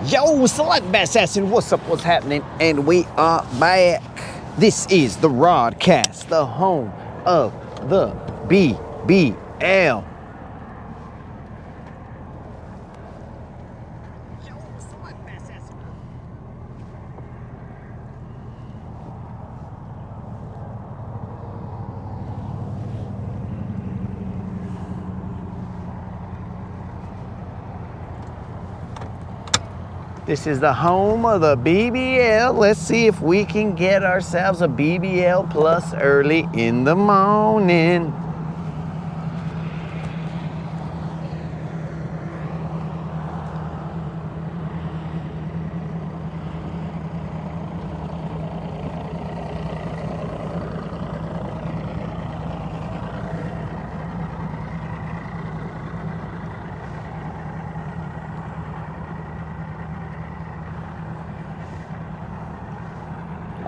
Yo, Select Bass Assassin, what's up, what's happening? And we are back. This is the Rodcast, the home of the BBL. This is the home of the BBL. Let's see if we can get ourselves a BBL plus early in the morning.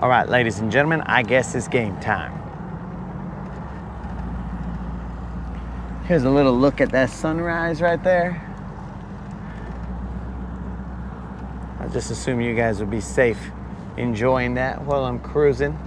All right, ladies and gentlemen, I guess it's game time. Here's a little look at that sunrise right there. I just assume you guys would be safe enjoying that while I'm cruising.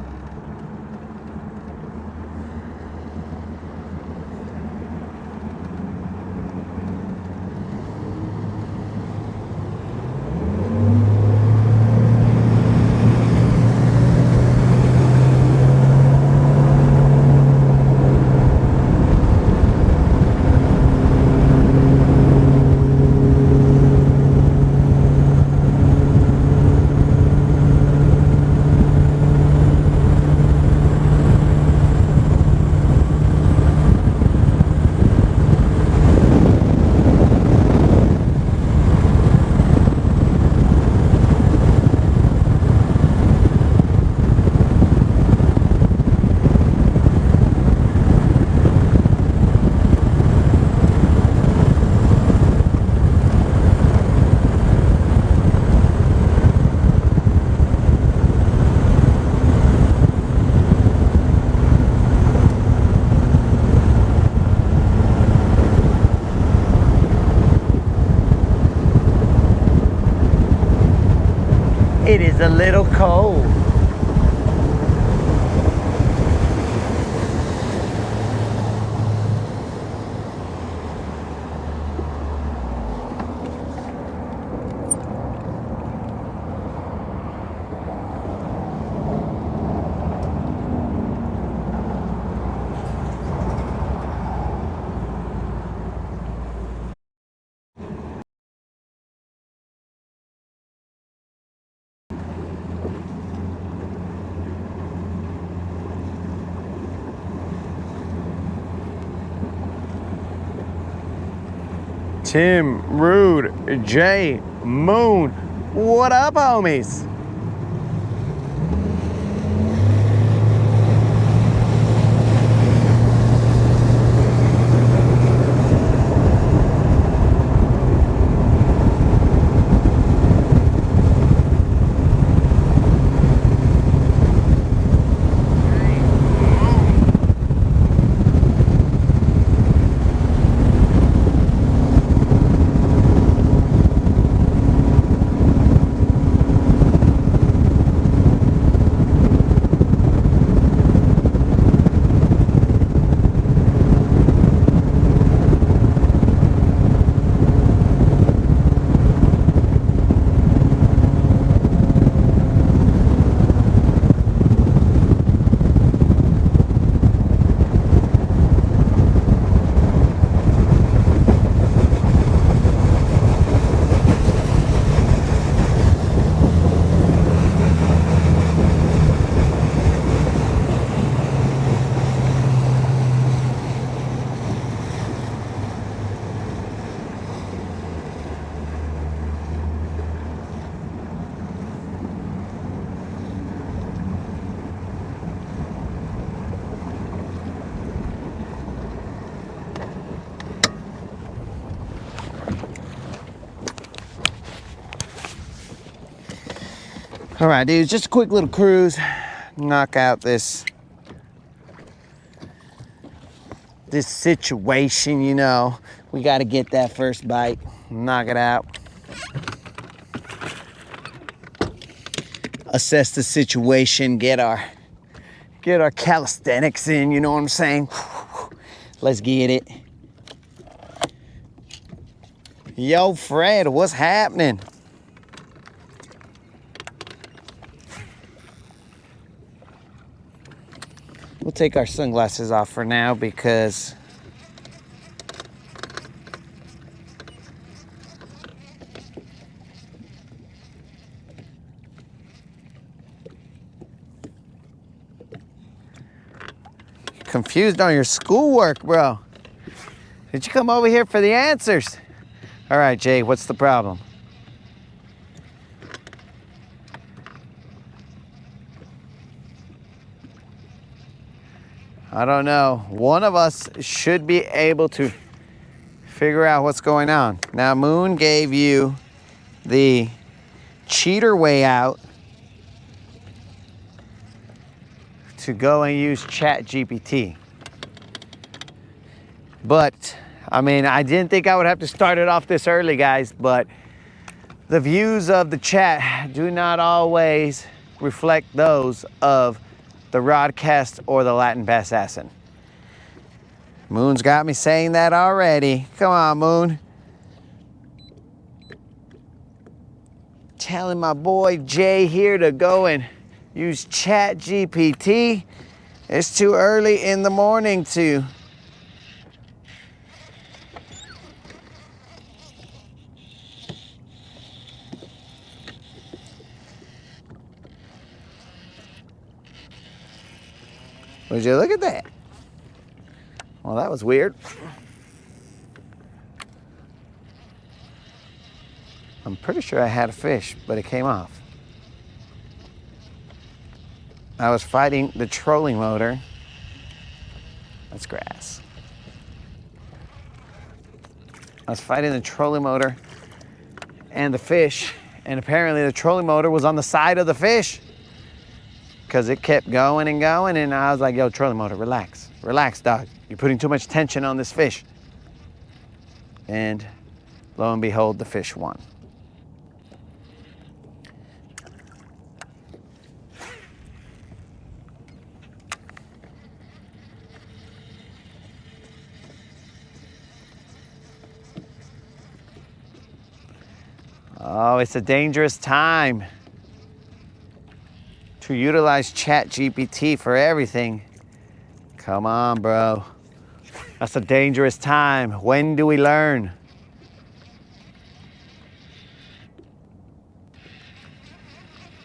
It is a little cold. Tim, Rude, Jay, Moon, what up, homies? All right, dudes, just a quick little cruise, knock out this situation, you know. We got to get that first bite, knock it out. assess the situation, get our calisthenics in, you know what I'm saying? Let's get it. Yo, Fred, what's happening? We'll take our sunglasses off for now because confused on your schoolwork, bro. Did you come over here for the answers? All right, Jay, what's the problem? I don't know. One of us should be able to figure out what's going on. Now, Moon gave you the cheater way out to go and use ChatGPT. But, I mean, I didn't think I would have to start it off this early, guys, but the views of the chat do not always reflect those of the Rodcast or the Latin Bassassin. Moon's got me saying that already. Come on, Moon. Telling my boy Jay here to go and use ChatGPT. It's too early in the morning to Would you look at that? Well, that was weird. I'm pretty sure I had a fish, but it came off. I was fighting the trolling motor. That's grass. I was fighting the trolling motor and the fish, and apparently the trolling motor was on the side of the fish because it kept going and going, and I was like, yo, trolling motor, relax. Relax, dog. You're putting too much tension on this fish. And lo and behold, the fish won. Oh, it's a dangerous time to utilize ChatGPT for everything. Come on, bro. That's a dangerous time. When do we learn?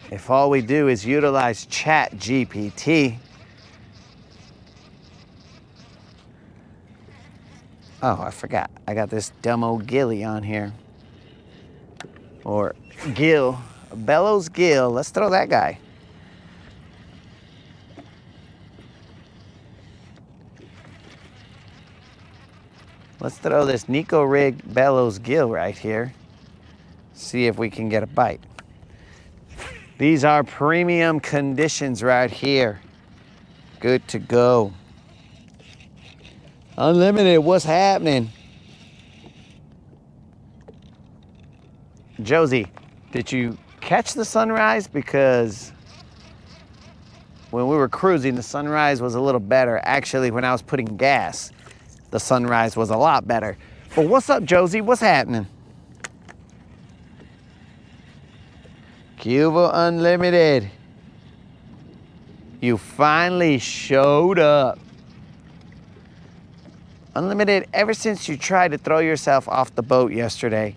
If all we do is utilize ChatGPT. Oh, I forgot. I got this dumb old Gilly on here. Or Gill. Bellows Gill. Let's throw that guy. Let's throw this Nico Rig Bellows Gill right here. See if we can get a bite. These are premium conditions right here. Good to go. Unlimited, what's happening? Josie, did you catch the sunrise? Because when we were cruising, the sunrise was a little better. Actually, when I was putting gas, the sunrise was a lot better. But what's up, Josie? What's happening? Cuba Unlimited. You finally showed up. Unlimited, ever since you tried to throw yourself off the boat yesterday,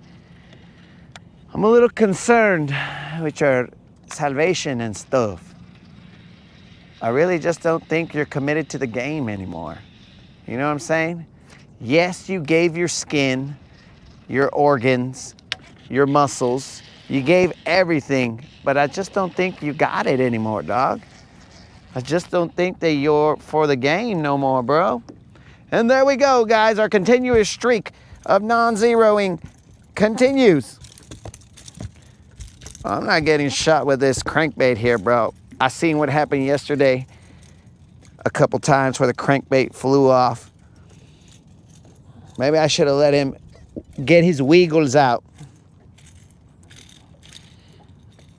I'm a little concerned with your salvation and stuff. I really just don't think you're committed to the game anymore. You know what I'm saying? Yes, you gave your skin, your organs, your muscles. You gave everything, but I just don't think you got it anymore, dog. I just don't think that you're for the game no more, bro. And there we go, guys. Our continuous streak of non-zeroing continues. I'm not getting shot with this crankbait here, bro. I seen what happened yesterday a couple times where the crankbait flew off. Maybe I should have let him get his wiggles out.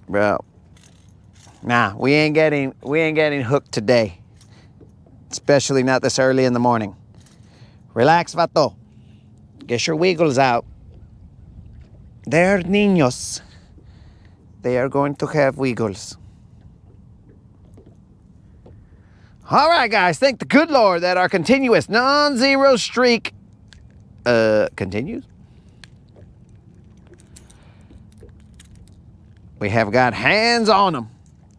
Bro, Nah, we ain't getting hooked today. Especially not this early in the morning. Relax, vato. Get your wiggles out. They're niños. They are going to have wiggles. All right, guys. Thank the good Lord that our continuous non-zero streak continues. We have got hands on them.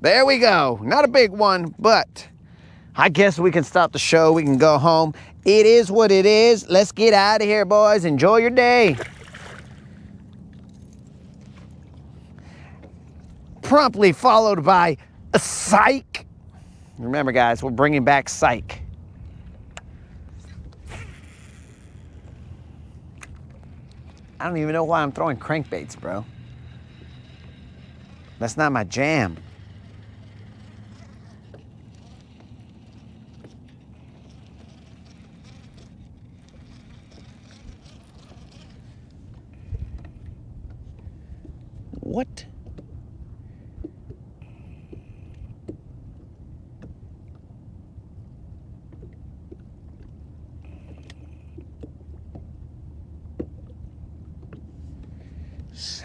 There we go. Not a big one, but I guess we can stop the show. We can go home. It is what it is. Let's get out of here, boys. Enjoy your day. Promptly followed by a psych. Remember, guys, we're bringing back psych. I don't even know why I'm throwing crankbaits, bro. That's not my jam. What?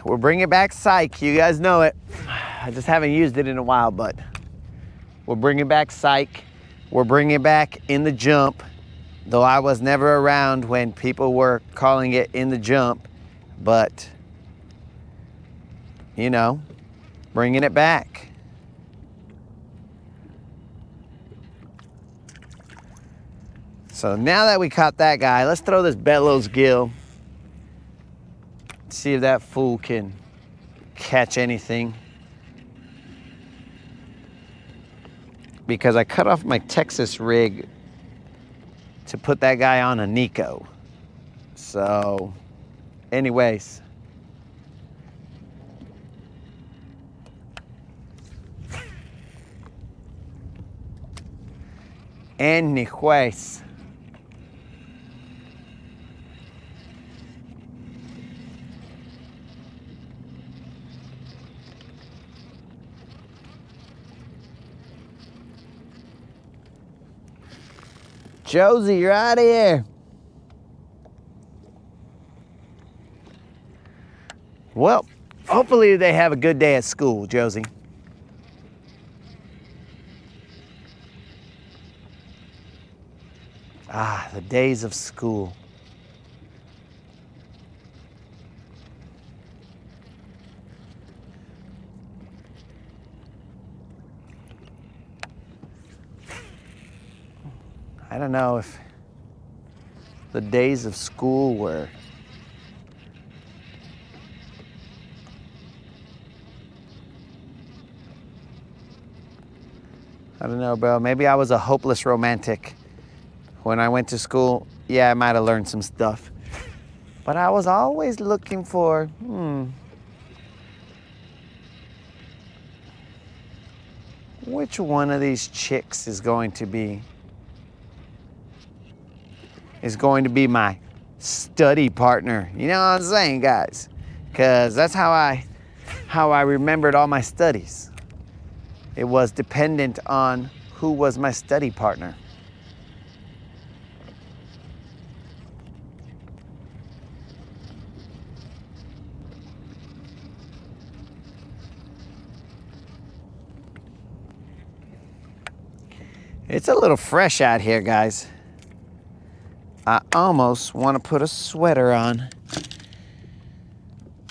We're bringing back psych. You guys know it. I just haven't used it in a while, but we're bringing back psych. We're bringing back in the jump, though I was never around when people were calling it in the jump, but you know, bringing it back. So now that we caught that guy, let's throw this bellows gill. See if that fool can catch anything. Because I cut off my Texas rig to put that guy on a Nico. So, anyways. Anyways. Josie, you're out of here. Well, hopefully they have a good day at school, Josie. Ah, the days of school. I don't know if the days of school were I don't know, bro. Maybe I was a hopeless romantic when I went to school. Yeah, I might have learned some stuff. But I was always looking for, which one of these chicks is going to be my study partner. You know what I'm saying, guys? Because that's how I remembered all my studies. It was dependent on who was my study partner. It's a little fresh out here, guys. I almost want to put a sweater on.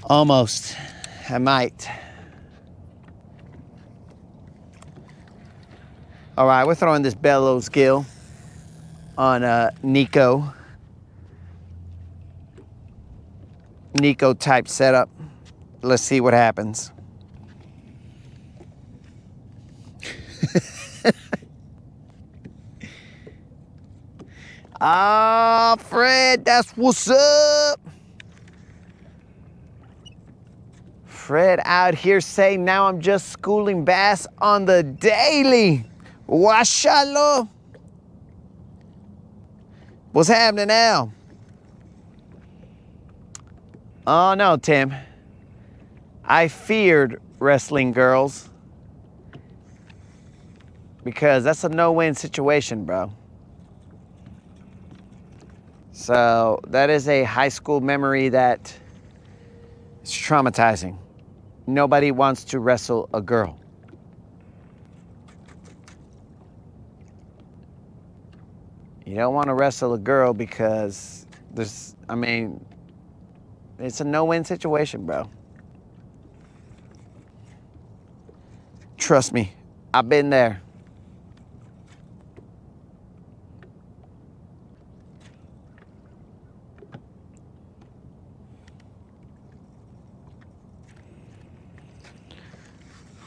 Almost. I might. All right, we're throwing this bellows gill on Nico. Nico type setup. Let's see what happens. Ah, Fred, that's what's up. Fred out here saying, now I'm just schooling bass on the daily. Washalo. What's happening now? Oh no, Tim. I feared wrestling girls. because that's a no-win situation, bro. So that is a high school memory that is traumatizing. Nobody wants to wrestle a girl. You don't want to wrestle a girl because it's a no-win situation, bro. Trust me, I've been there.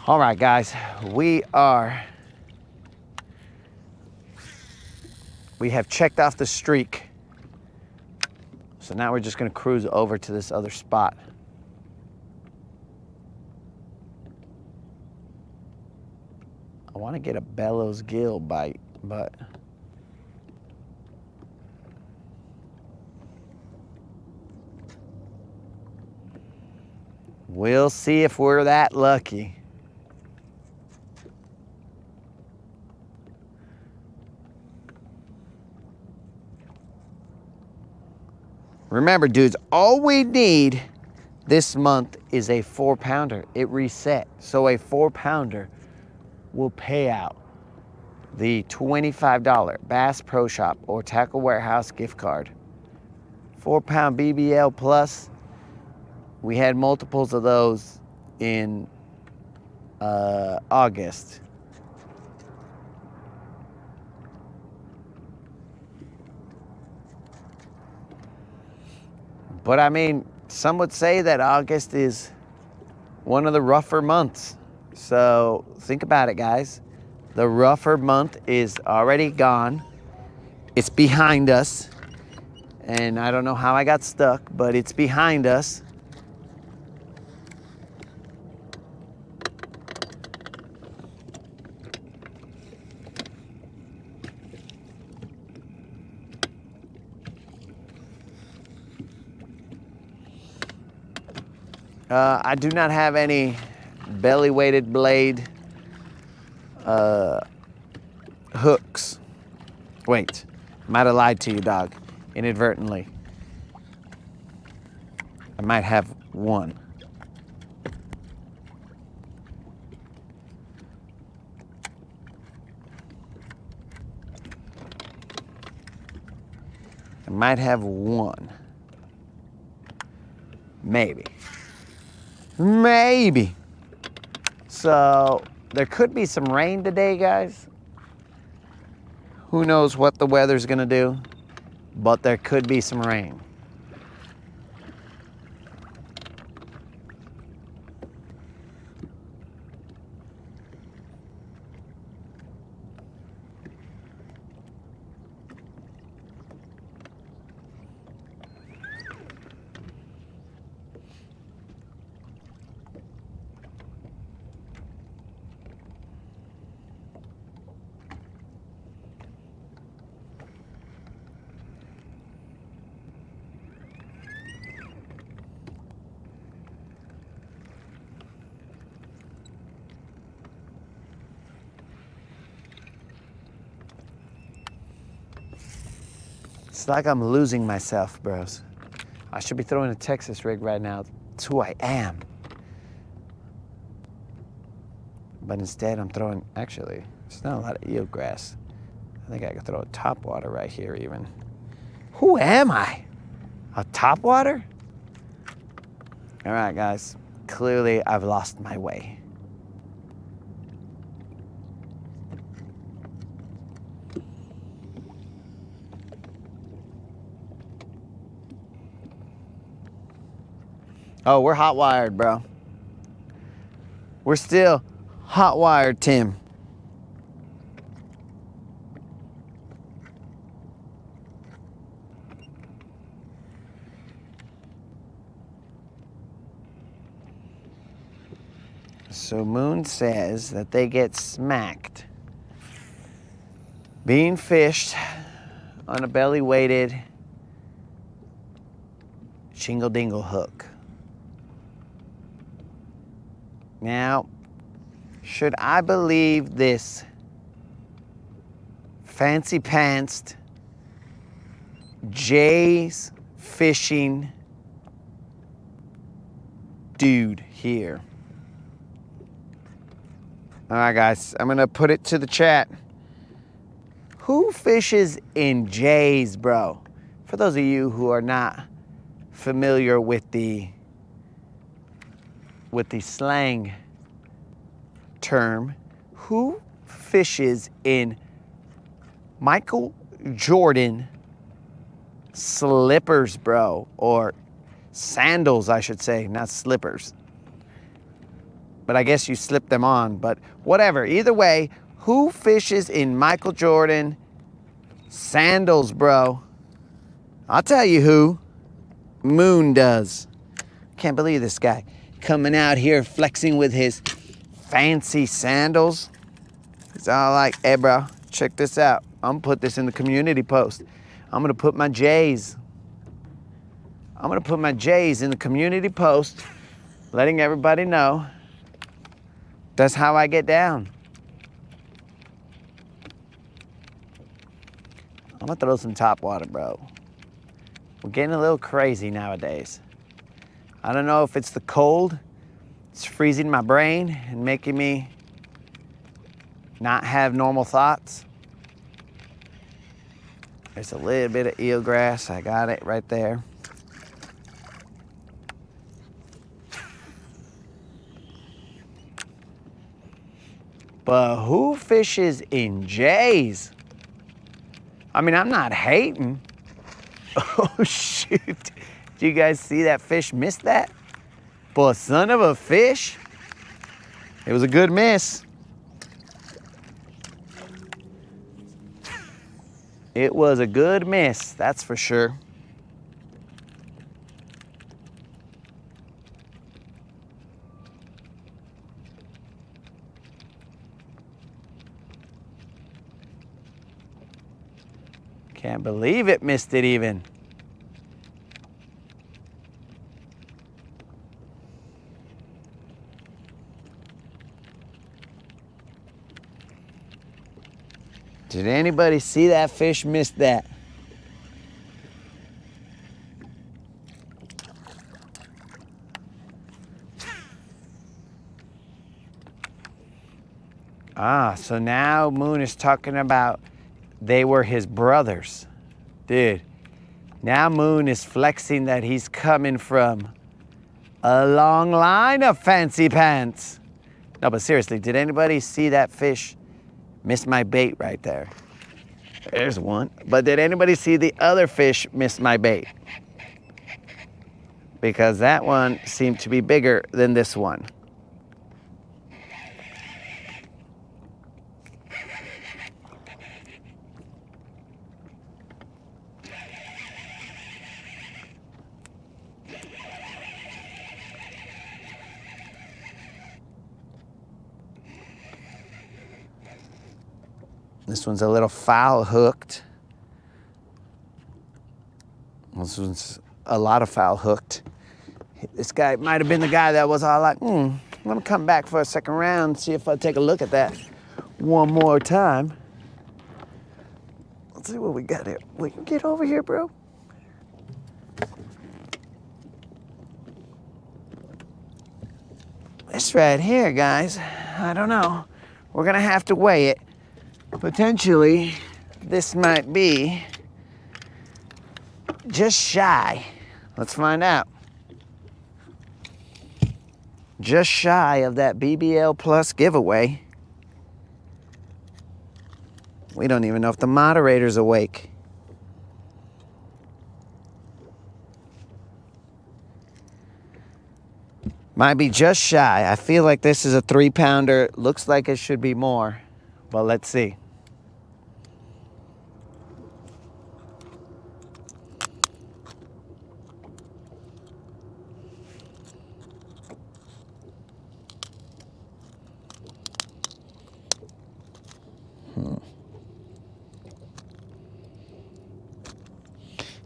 All right, guys, we have checked off the streak. So now we're just gonna cruise over to this other spot. I wanna get a bellows gill bite, but we'll see if we're that lucky. Remember, dudes, all we need this month is a 4-pounder. It reset. So a 4-pounder will pay out the $25 Bass Pro Shop or Tackle Warehouse gift card. 4-pound BBL plus. We had multiples of those in August. But I mean, some would say that August is one of the rougher months. So think about it, guys. The rougher month is already gone. It's behind us. And I don't know how I got stuck, but it's behind us. I do not have any belly-weighted blade hooks. Wait, might have lied to you, dog, inadvertently. I might have one. I might have one. Maybe. Maybe. So there could be some rain today, guys. Who knows what the weather's gonna do, but there could be some rain. It's like I'm losing myself, bros. I should be throwing a Texas rig right now. It's who I am. But instead I'm throwing, actually, there's not a lot of eelgrass. I think I could throw a topwater right here even. Who am I? A topwater? All right, guys. Clearly I've lost my way. Oh, we're hot wired, bro. We're still hot wired, Tim. So Moon says that they get smacked being fished on a belly weighted shingle dingle hook. Now, should I believe this fancy pantsed Jay's fishing dude here. All right, guys, I'm gonna put it to the chat. Who fishes in Jay's, bro? For those of you who are not familiar with the slang term, who fishes in Michael Jordan slippers, bro? Or sandals, I should say, not slippers. But I guess you slip them on, but whatever. Either way, who fishes in Michael Jordan sandals, bro? I'll tell you who. Moon does. Can't believe this guy coming out here flexing with his fancy sandals. It's all like, hey, bro, check this out. I'm gonna put this in the community post. I'm gonna put my J's. I'm gonna put my J's in the community post, letting everybody know that's how I get down. I'm gonna throw some top water, bro. We're getting a little crazy nowadays. I don't know if it's the cold. It's freezing my brain and making me not have normal thoughts. There's a little bit of eelgrass. I got it right there. But who fishes in Jay's? I mean, I'm not hating. Oh, shoot. Did you guys see that fish miss that? But son of a fish. It was a good miss. It was a good miss, that's for sure. Can't believe it missed it even. Did anybody see that fish miss that? Ah, so now Moon is talking about they were his brothers. Dude, now Moon is flexing that he's coming from a long line of fancy pants. No, but seriously, did anybody see that fish miss my bait right there? There's one. But did anybody see the other fish miss my bait? Because that one seemed to be bigger than this one. This one's a little foul hooked. This one's a lot of foul hooked. This guy might have been the guy that was all like, I'm gonna come back for a second round, see if I take a look at that one more time. Let's see what we got here. We can get over here, bro. This right here, guys, I don't know. We're gonna have to weigh it. Potentially, this might be just shy. Let's find out. Just shy of that BBL Plus giveaway. We don't even know if the moderator's awake. Might be just shy. I feel like this is a 3-pounder. Looks like it should be more, but let's see.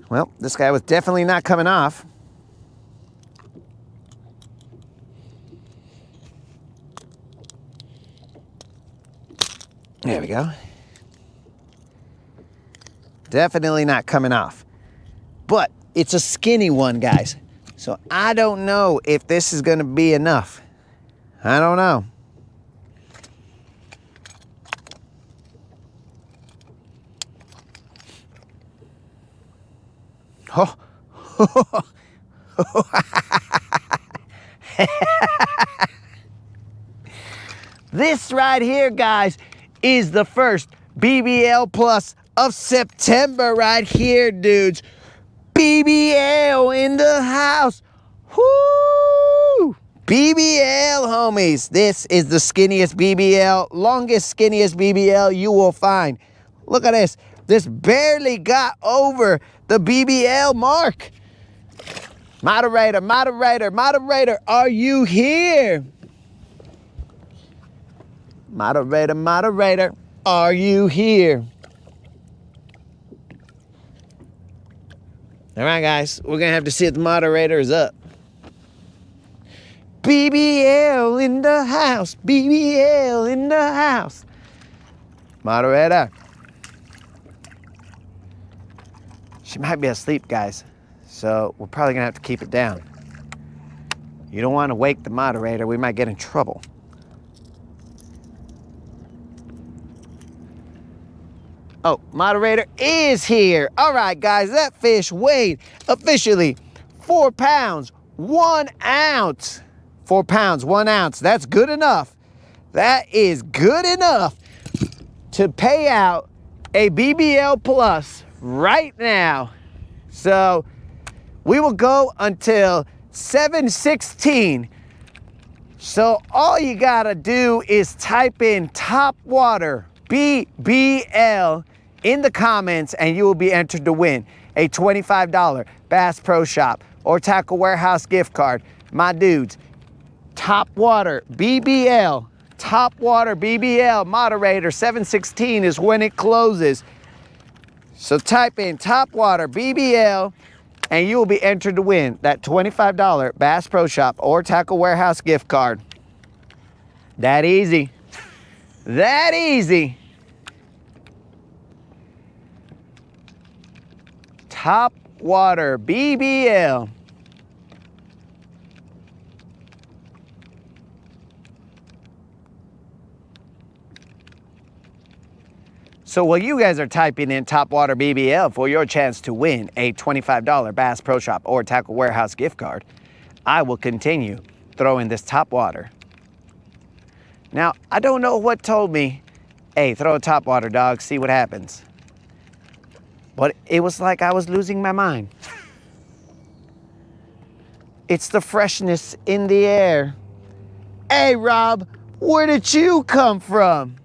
Well, this guy was definitely not coming off. There we go. Definitely not coming off. But it's a skinny one, guys. So I don't know if this is going to be enough. I don't know. Oh. This right here, guys, is the first BBL Plus of September right here, dudes. BBL in the house. Woo! BBL, homies. This is the skinniest BBL, longest, skinniest BBL you will find. Look at this. This barely got over the BBL mark. Moderator, moderator, moderator, are you here? Moderator, moderator, are you here? All right, guys, we're going to have to see if the moderator is up. BBL in the house, BBL in the house. Moderator. She might be asleep, guys, so we're probably going to have to keep it down. You don't want to wake the moderator. We might get in trouble. Oh, moderator is here. All right, guys, that fish weighed officially 4 pounds, 1 ounce. 4 pounds, 1 ounce. That's good enough. That is good enough to pay out a BBL Plus right now. So we will go until 7:16. So all you gotta do is type in Top Water BBL in the comments and you will be entered to win a $25 Bass Pro Shop or Tackle Warehouse gift card. My dudes, Top Water BBL, Top Water BBL, moderator, 7:16 is when it closes. So type in Top Water BBL and you will be entered to win that $25 Bass Pro Shop or Tackle Warehouse gift card. That easy. That easy. Top Water BBL. So while you guys are typing in Top Water BBL for your chance to win a $25 Bass Pro Shop or Tackle Warehouse gift card, I will continue throwing this Top Water. Now, I don't know what told me, hey, throw a Top Water, dog, see what happens. But it was like I was losing my mind. It's the freshness in the air. Hey, Rob, where did you come from?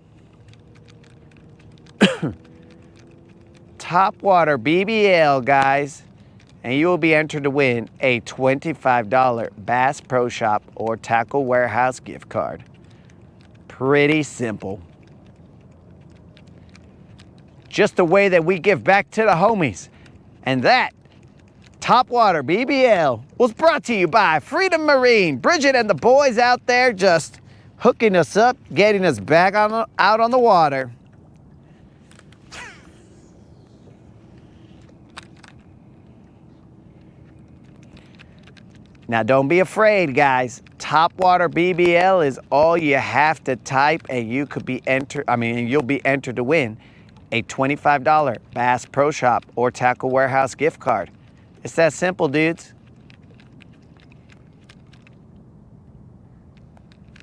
Top Water BBL, guys. And you will be entered to win a $25 Bass Pro Shop or Tackle Warehouse gift card. Pretty simple. Just the way that we give back to the homies. And that Top Water BBL was brought to you by Freedom Marine. Bridget and the boys out there just hooking us up, getting us back out on the water. Now don't be afraid, guys. Top Water BBL is all you have to type and you could be you'll be entered to win a $25 Bass Pro Shop or Tackle Warehouse gift card. It's that simple, dudes.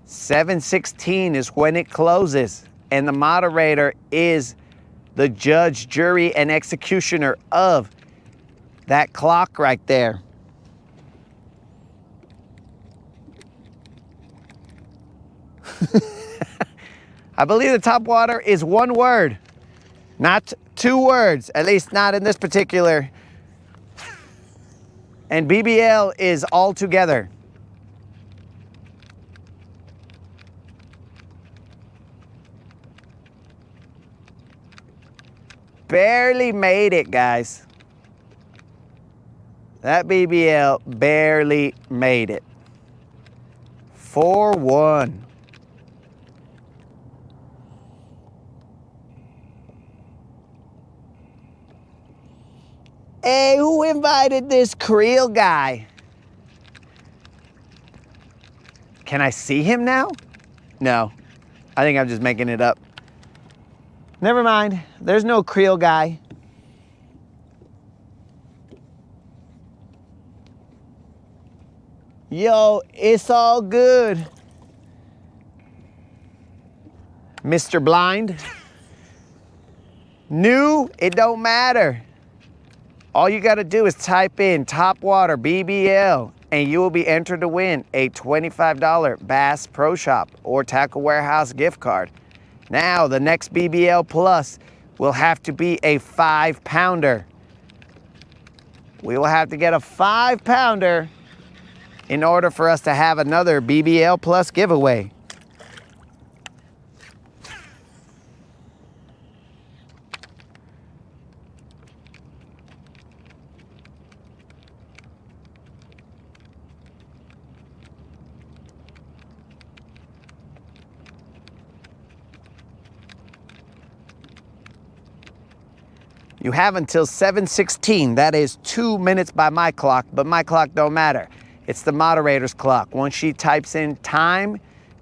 7:16 is when it closes, and the moderator is the judge, jury, and executioner of that clock right there. I believe the Top Water is one word, not two words, at least not in this particular. And BBL is all together. Barely made it, guys. That BBL barely made it. 4-1. Hey, who invited this Creole guy? Can I see him now? No, I think I'm just making it up. Never mind, there's no Creole guy. Yo, it's all good. Mr. Blind. New, it don't matter. All you gotta do is type in Topwater BBL and you will be entered to win a $25 Bass Pro Shop or Tackle Warehouse gift card. Now, the next BBL Plus will have to be a 5-pounder. We will have to get a 5-pounder in order for us to have another BBL Plus giveaway. You have until 7:16. That is 2 minutes by my clock, but my clock don't matter. It's the moderator's clock. Once she types in time,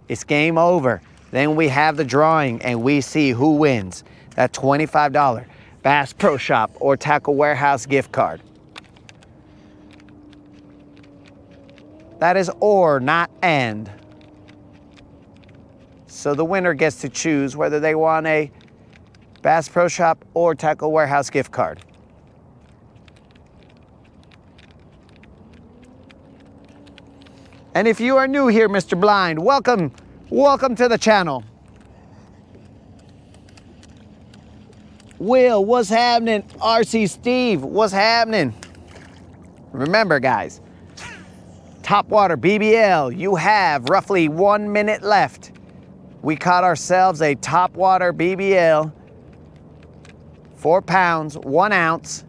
it's game over. Then we have the drawing and we see who wins that $25 Bass Pro Shop or Tackle Warehouse gift card. That is or, not and. So the winner gets to choose whether they want a Bass Pro Shop or Tackle Warehouse gift card. And if you are new here, Mr. Blind, welcome to the channel. Will, what's happening? RC Steve, what's happening? Remember, guys, Topwater BBL, you have roughly 1 minute left. We caught ourselves a Topwater BBL, 4 pounds, 1 ounce.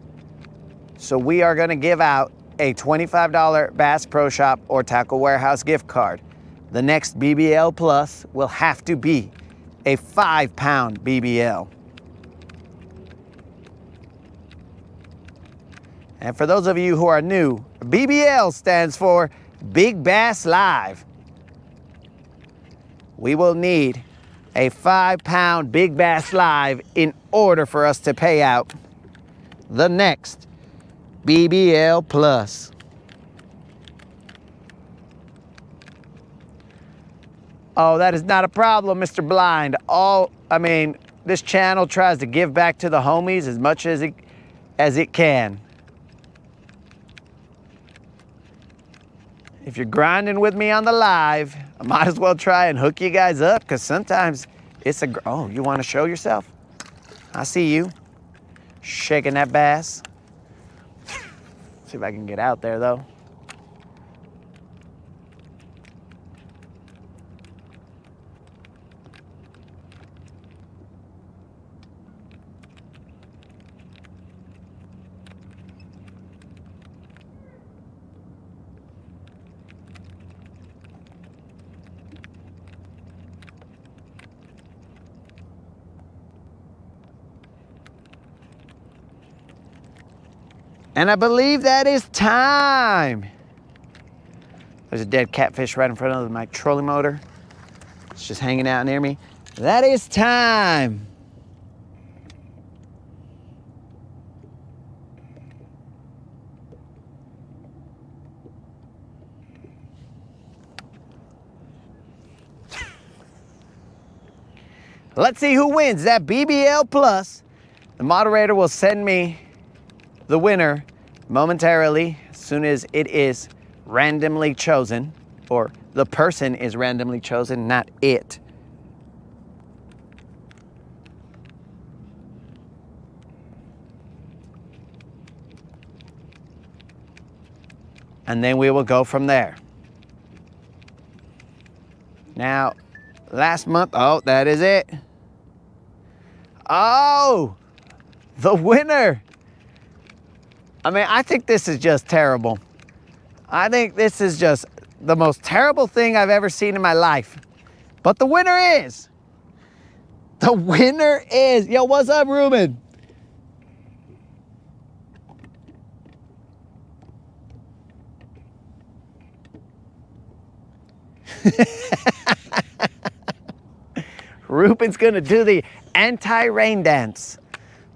So we are gonna give out a $25 Bass Pro Shop or Tackle Warehouse gift card. The next BBL Plus will have to be a 5-pound BBL. And for those of you who are new, BBL stands for Big Bass Live. We will need a 5-pound Big Bass Live in order for us to pay out the next BBL Plus. Oh, that is not a problem, Mr. Blind. This channel tries to give back to the homies as much as it can. If you're grinding with me on the live, I might as well try and hook you guys up, because sometimes it's oh, you want to show yourself? I see you shaking that bass. See if I can get out there though. And I believe that is time. There's a dead catfish right in front of my trolling motor. It's just hanging out near me. That is time. Let's see who wins that BBL Plus. The moderator will send me the winner momentarily as soon as it is randomly chosen, or the person is randomly chosen, not it. And then we will go from there. Now, last month, oh, that is it. Oh, the winner. I think this is just terrible. I think this is just the most terrible thing I've ever seen in my life. But the winner is. The winner is. Yo, what's up, Ruben? Ruben's gonna do the anti-rain dance.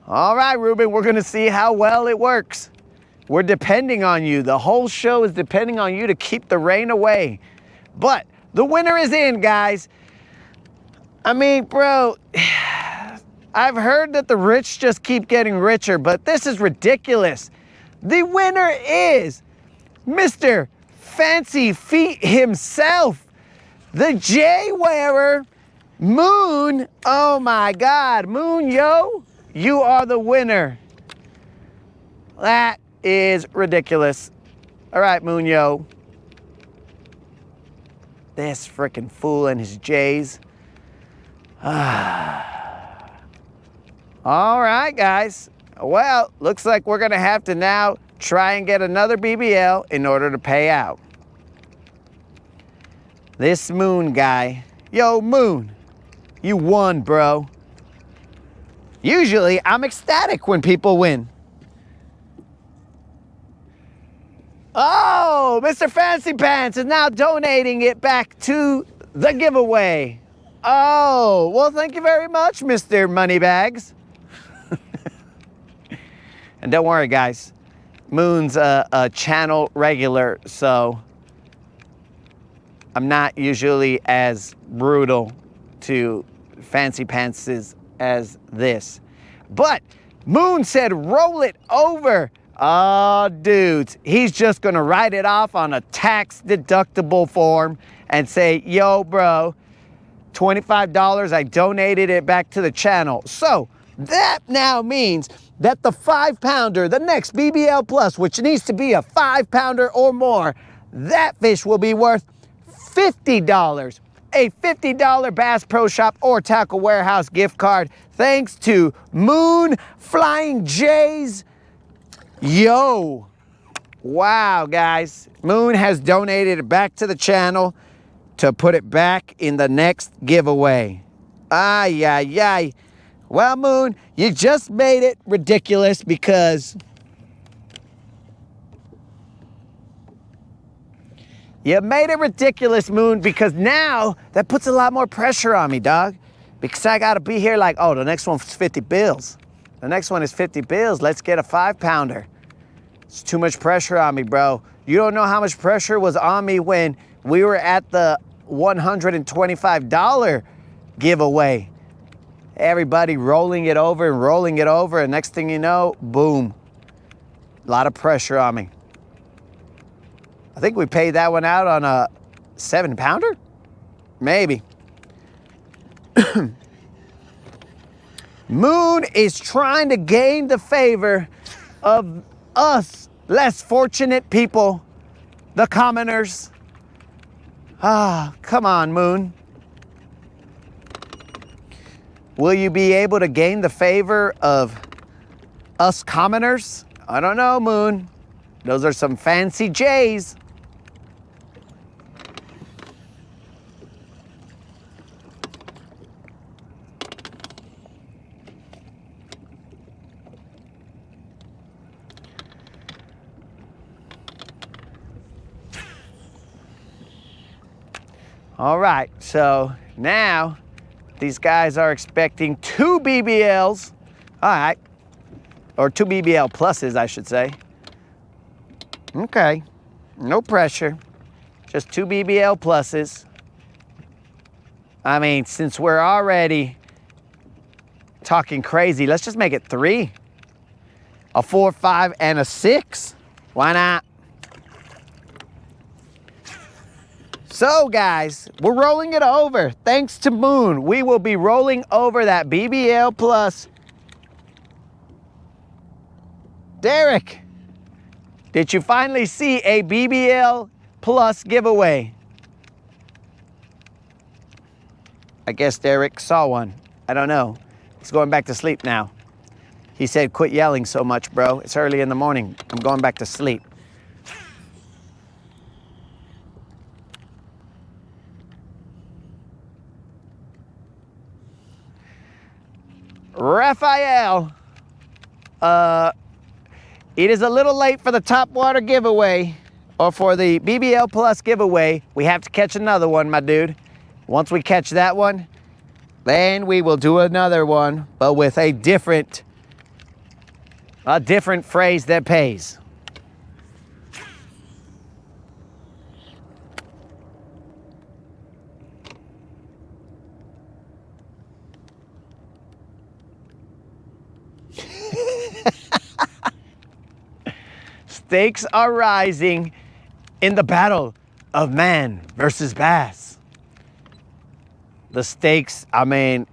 All right, Ruben, we're gonna see how well it works. We're depending on you. The whole show is depending on you to keep the rain away. But the winner is in, guys. I mean, bro, I've heard that the rich just keep getting richer, but this is ridiculous. The winner is Mr. Fancy Feet himself, the J wearer, Moon. Oh my God, Moon, yo, you are the winner. That is ridiculous. All right, Moon, yo. This freaking fool and his J's. All right, guys. Well, looks like we're gonna have to now try and get another BBL in order to pay out. This Moon guy. Yo, Moon, you won, bro. Usually, I'm ecstatic when people win. Oh, Mr. Fancy Pants is now donating it back to the giveaway. Oh, well, thank you very much, Mr. Moneybags. And don't worry, guys. Moon's a channel regular, so I'm not usually as brutal to Fancy Pantses as this. But Moon said roll it over. Oh, dudes, he's just gonna write it off on a tax deductible form and say, yo, bro, $25, I donated it back to the channel. So that now means that the 5-pounder, the next BBL Plus, which needs to be a 5-pounder or more, that fish will be worth $50. A $50 Bass Pro Shop or Tackle Warehouse gift card thanks to Moon Flying J's. Yo, wow, guys. Moon has donated it back to the channel to put it back in the next giveaway. Ay, ay, ay. Well, Moon, you just made it ridiculous because Moon, because now that puts a lot more pressure on me, dog. Because I got to be here like, oh, the next one's 50 bills. The next one is 50 bills. Let's get a 5-pounder. It's too much pressure on me, bro. You don't know how much pressure was on me when we were at the $125 giveaway. Everybody rolling it over and rolling it over, and next thing you know, boom. A lot of pressure on me. I think we paid that one out on a 7-pounder? Maybe. Moon is trying to gain the favor of us less fortunate people, the commoners. Ah, come on, Moon. Will you be able to gain the favor of us commoners? I don't know, Moon. Those are some fancy J's. All right, so now these guys are expecting 2 BBLs. All right, or 2 BBL pluses, I should say. Okay, no pressure, just 2 BBL pluses. I mean, since we're already talking crazy, let's just make it 3. A 4, 5, and a 6. Why not? So guys, we're rolling it over. Thanks to Moon, we will be rolling over that BBL Plus. Derek, did you finally see a BBL Plus giveaway? I guess Derek saw one. I don't know. He's going back to sleep now. He said, quit yelling so much, bro. It's early in the morning. I'm going back to sleep. Raphael, it is a little late for the top water giveaway. or for the BBL Plus giveaway, we have to catch another one, my dude. Once we catch that one, then we will do another one, but with a different phrase that pays. Stakes are rising in the battle of man versus bass. The stakes, I mean,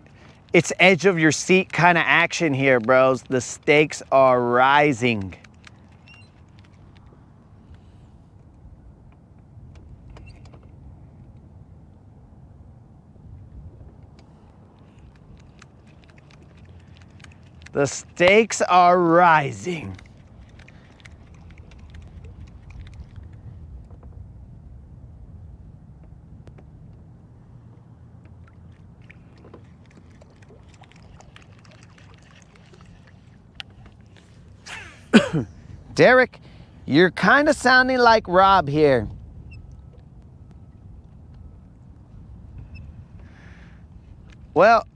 it's edge of your seat kind of action here, bros. The stakes are rising. The stakes are rising. Derek, you're kind of sounding like Rob here. Well,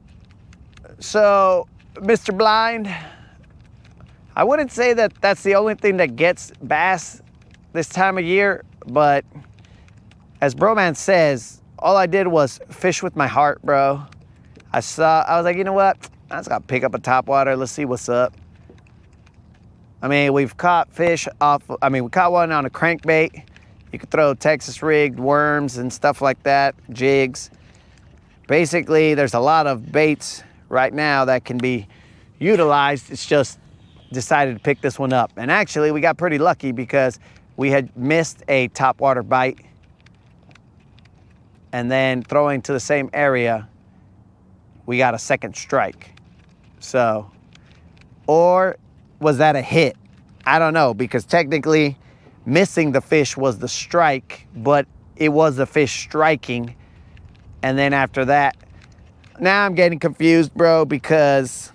so, Mr. Blind, I wouldn't say that that's the only thing that gets bass this time of year, but as Broman says, all I did was fish with my heart, bro. I was like, you know what? I just gotta pick up a topwater. Let's see what's up. I mean, we've caught fish off, we caught one on a crankbait. You could throw Texas rigged worms and stuff like that, jigs. Basically, there's a lot of baits right now that can be utilized. It's just decided to pick this one up. And actually, we got pretty lucky because we had missed a topwater bite. And then throwing to the same area, we got a second strike. So, or was that a hit? I don't know, because technically missing the fish was the strike, but it was the fish striking. And then after that, now I'm getting confused, bro, because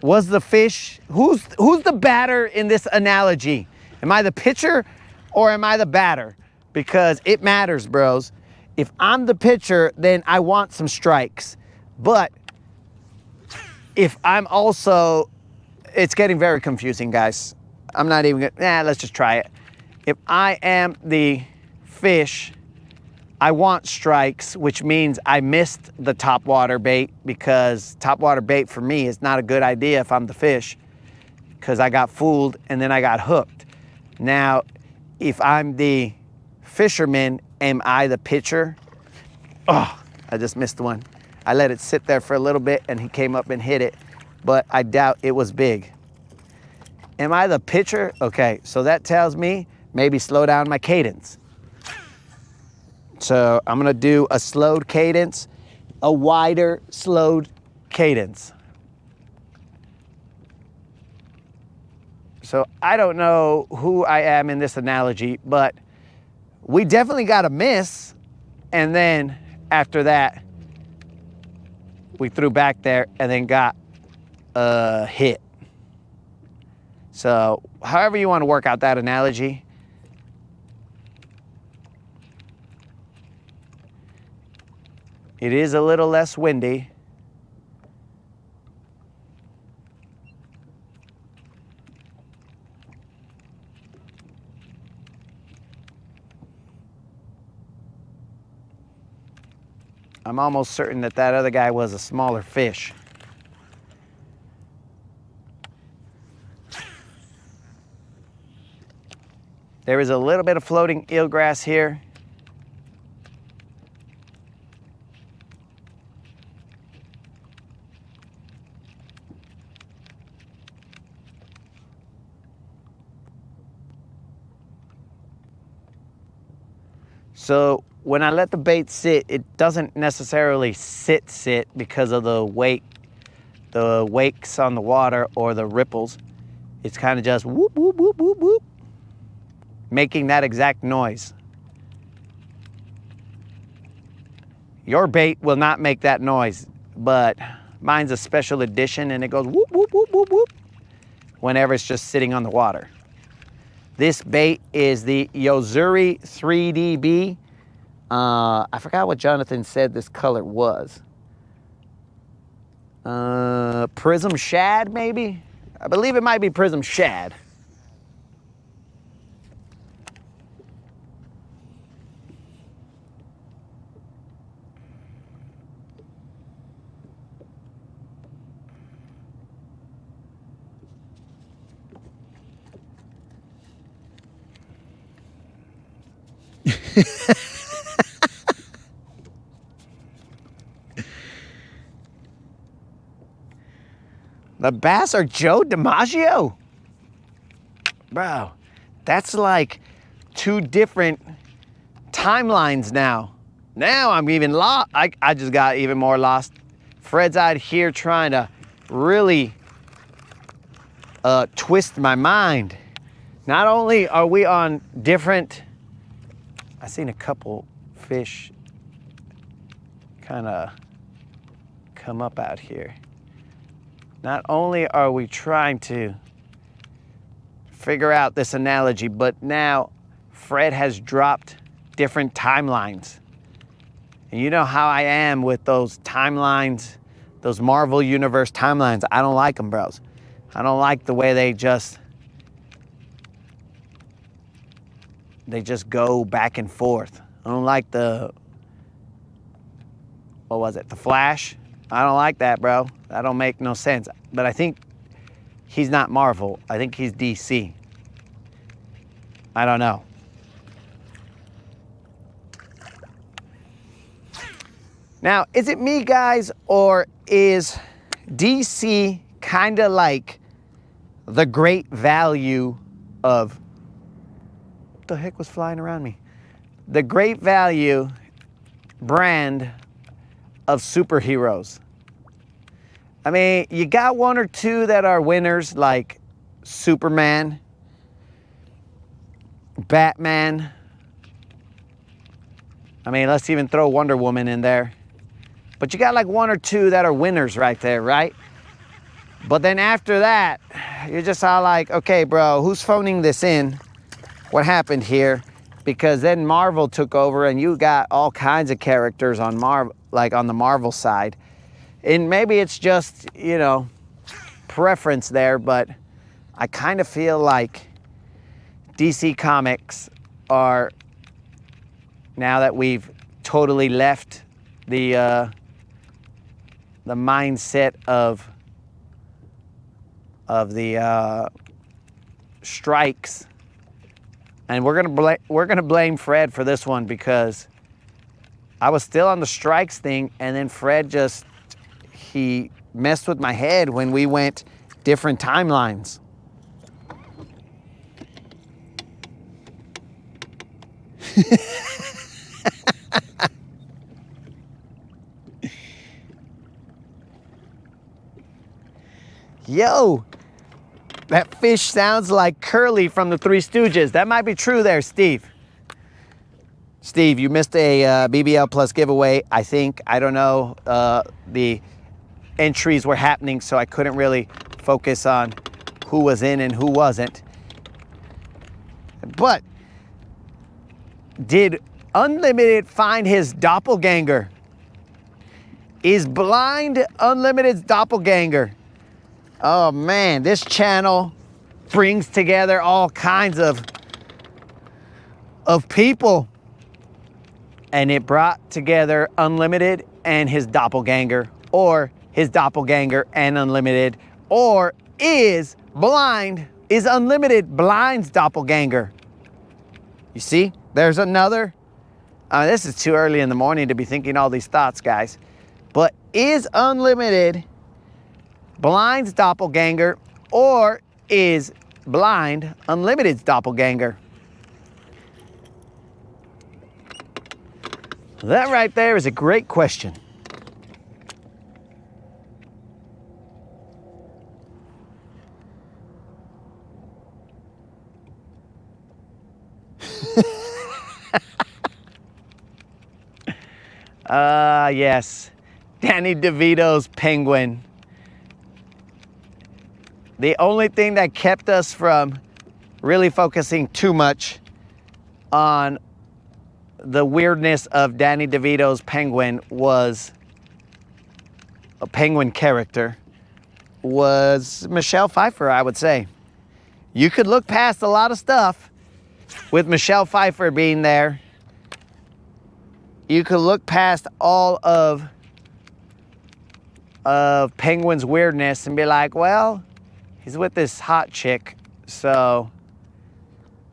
was the fish, who's the batter in this analogy? Am I the pitcher or am I the batter? Because it matters, bros. If I'm the pitcher, then I want some strikes. But if I'm also, it's getting very confusing, guys. I'm not even gonna, let's just try it. If I am the fish, I want strikes, which means I missed the topwater bait, because topwater bait for me is not a good idea if I'm the fish, because I got fooled and then I got hooked. Now, if I'm the fisherman, am I the pitcher? Oh, I just missed one. I let it sit there for a little bit and he came up and hit it, but I doubt it was big. Am I the pitcher? Okay, so that tells me maybe slow down my cadence. So I'm gonna do a slowed cadence, a wider slowed cadence. So I don't know who I am in this analogy, but we definitely got a miss. And then after that, we threw back there and then got a hit. So however you want to work out that analogy. It is a little less windy. I'm almost certain that that other guy was a smaller fish. There is a little bit of floating eelgrass here. So when I let the bait sit, it doesn't necessarily sit because of the weight, the wakes on the water or the ripples. It's kind of just whoop, whoop, whoop, whoop, whoop, making that exact noise. Your bait will not make that noise, but mine's a special edition and it goes whoop, whoop, whoop, whoop, whoop, whenever it's just sitting on the water. This bait is the Yozuri 3DB. I forgot what Jonathan said this color was. Prism Shad, maybe? I believe it might be Prism Shad. The bass are Joe DiMaggio? Bro, that's like two different timelines now. Now I'm even lost. I just got even more lost. Fred's out here trying to really twist my mind. Not only are we on different, I seen a couple fish kind of come up out here. Not only are we trying to figure out this analogy, but now Fred has dropped different timelines. And you know how I am with those timelines, those Marvel Universe timelines. I don't like them, bros. I don't like the way they just go back and forth. I don't like the, what was it, the Flash? I don't like that, bro. That don't make no sense. But I think he's not Marvel. I think he's DC. I don't know. Now, is it me, guys, or is DC kind of like the great value of, what the heck was flying around me? The great value brand of superheroes? I mean, you got one or two that are winners, like Superman, Batman. I mean, let's even throw Wonder Woman in there. But you got like one or two that are winners right there, right? But then after that, you're just all like, okay, bro, who's phoning this in? What happened here? Because then Marvel took over and you got all kinds of characters on Marvel, like on the Marvel side. And maybe it's just, you know, preference there, but I kind of feel like DC Comics are, now that we've totally left the mindset of the strikes, and we're gonna blame Fred for this one, because I was still on the strikes thing, and then Fred just, he messed with my head when we went different timelines. Yo, that fish sounds like Curly from the Three Stooges. That might be true there, Steve. Steve, you missed a BBL Plus giveaway, I think. I don't know. The entries were happening, so I couldn't really focus on who was in and who wasn't. But did Unlimited find his doppelganger? Is Blind Unlimited's doppelganger? Oh man, this channel brings together all kinds of people. And it brought together Unlimited and his doppelganger, or his doppelganger and Unlimited, or is Unlimited Blind's doppelganger? You see, there's another. This is too early in the morning to be thinking all these thoughts, guys. But is Unlimited Blind's doppelganger, or is Blind Unlimited's doppelganger? That right there is a great question. Yes, Danny DeVito's penguin. The only thing that kept us from really focusing too much on the weirdness of Danny DeVito's penguin was a penguin character was Michelle Pfeiffer, I would say. You could look past a lot of stuff with Michelle Pfeiffer being there. You could look past all of Penguin's weirdness and be like, well, he's with this hot chick, so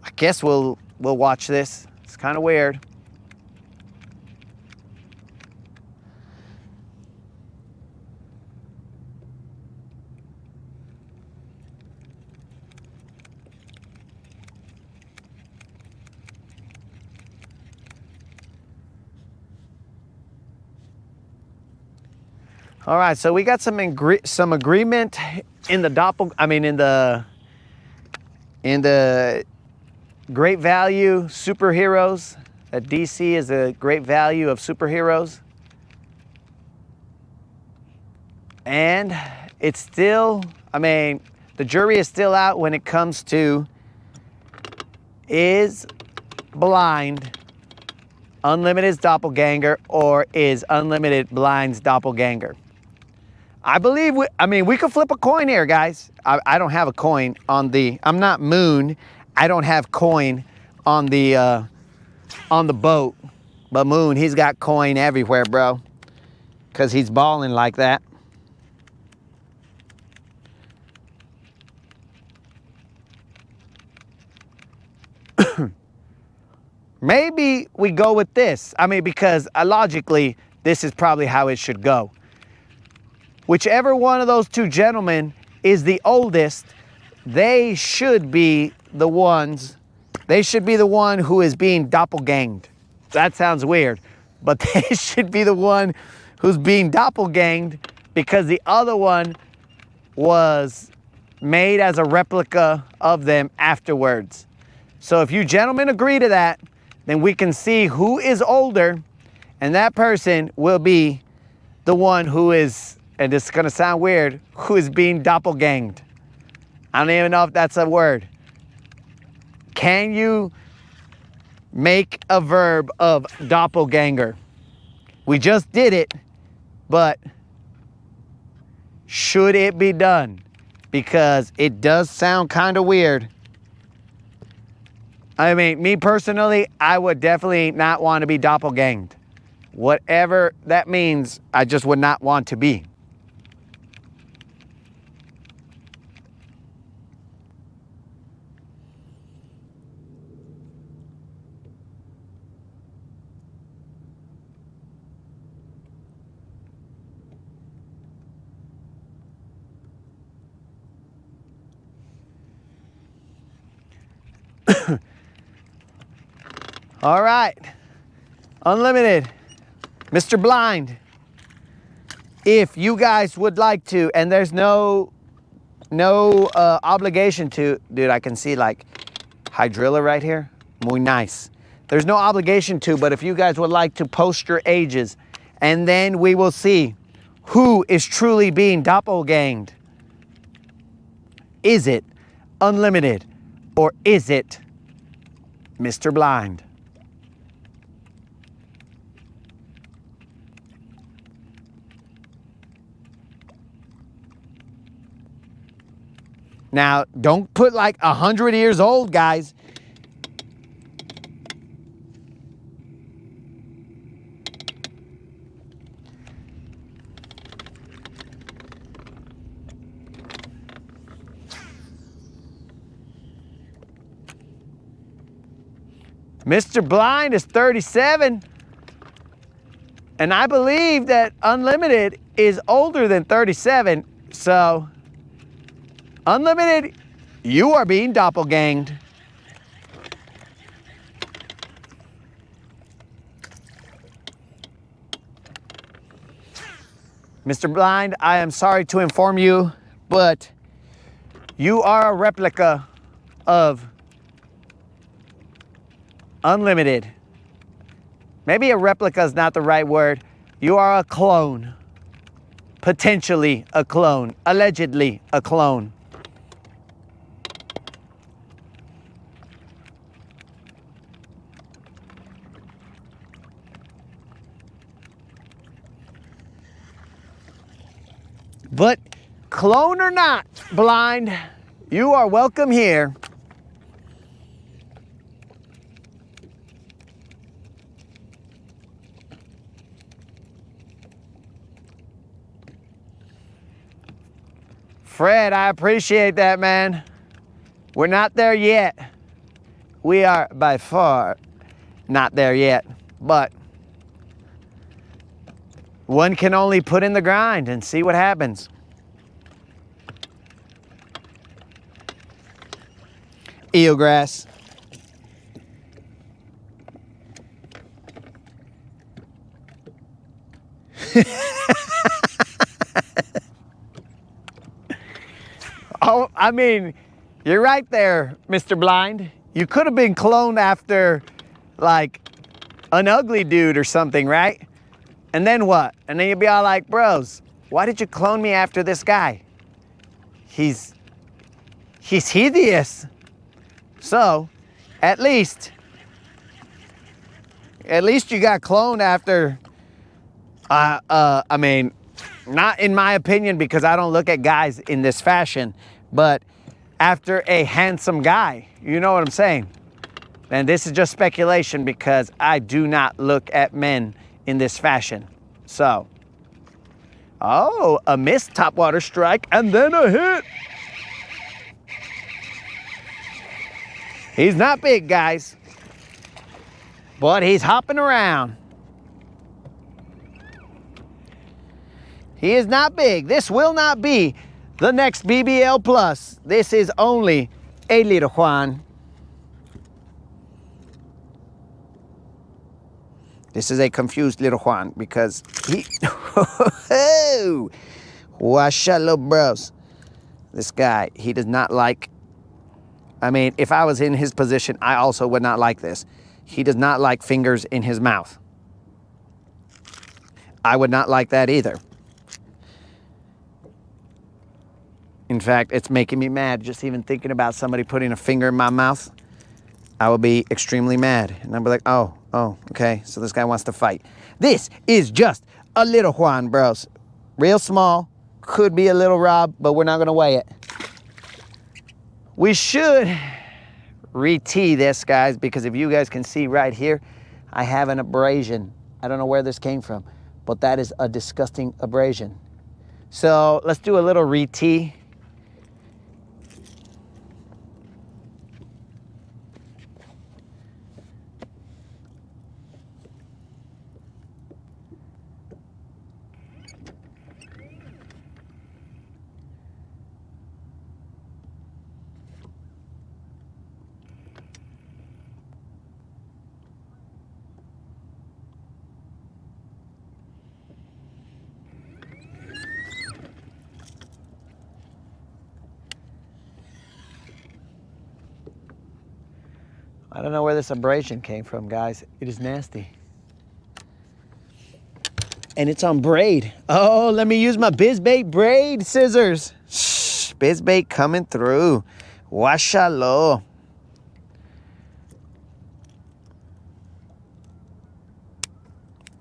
I guess we'll watch this. It's kind of weird. All right, so we got some agreement in the in the great value superheroes. That DC is a great value of superheroes, and it's still, the jury is still out when it comes to, is Blind Unlimited's doppelganger, or is Unlimited Blind's doppelganger? I believe we could flip a coin here, guys. I don't have a coin on the, I'm not Moon. I don't have coin on the boat. But Moon, he's got coin everywhere, bro. Because he's balling like that. Maybe we go with this. Because logically, this is probably how it should go. Whichever one of those two gentlemen is the oldest, they should be the one who is being doppelganged. That sounds weird, but they should be the one who's being doppelganged because the other one was made as a replica of them afterwards. So if you gentlemen agree to that, then we can see who is older, and that person will be the one who is, and this is gonna sound weird, who is being doppelganged. I don't even know if that's a word. Can you make a verb of doppelganger? We just did it, but should it be done? Because it does sound kind of weird. Me personally, I would definitely not want to be doppelganged. Whatever that means, I just would not want to be. All right, Unlimited, Mr. Blind, if you guys would like to, and there's no obligation to, dude, I can see like hydrilla right here, muy nice. There's no obligation to, but if you guys would like to post your ages, and then we will see who is truly being doppelganged. Is it Unlimited, or is it Mr. Blind? Now, don't put like 100 years old, guys. Mr. Blind is 37. And I believe that Unlimited is older than 37. So, Unlimited, you are being doppelganged. Mr. Blind, I am sorry to inform you, but you are a replica of Unlimited. Maybe a replica is not the right word. You are a clone. Potentially a clone. Allegedly a clone. But clone or not, Blind, you are welcome here. Fred, I appreciate that, man. We're not there yet. We are by far not there yet, but one can only put in the grind and see what happens. Eelgrass. Oh, I mean, you're right there, Mr. Blind. You could have been cloned after, like, an ugly dude or something, right? And then what? And then you'd be all like, bros, why did you clone me after this guy? He's hideous. So, at least you got cloned after, I mean, not in my opinion, because I don't look at guys in this fashion, but after a handsome guy, you know what I'm saying? And this is just speculation because I do not look at men in this fashion. So, oh, a missed topwater strike and then a hit. He's not big, guys, but he's hopping around. He is not big. This will not be the next BBL Plus. This is only a little Juan. This is a confused little Juan because he, oh, Washalo bros. This guy, he does not like, I mean, if I was in his position, I also would not like this. He does not like fingers in his mouth. I would not like that either. In fact, it's making me mad just even thinking about somebody putting a finger in my mouth. I will be extremely mad. And I'll be like, oh, okay. So this guy wants to fight. This is just a little Juan, bros. Real small. Could be a little Rob, but we're not going to weigh it. We should re-tee this, guys, because if you guys can see right here, I have an abrasion. I don't know where this came from, but that is a disgusting abrasion. So let's do a little re-tee. I don't know where this abrasion came from, guys. It is nasty. And it's on braid. Oh, let me use my BizBait braid scissors. Shh, BizBait coming through. Washalo.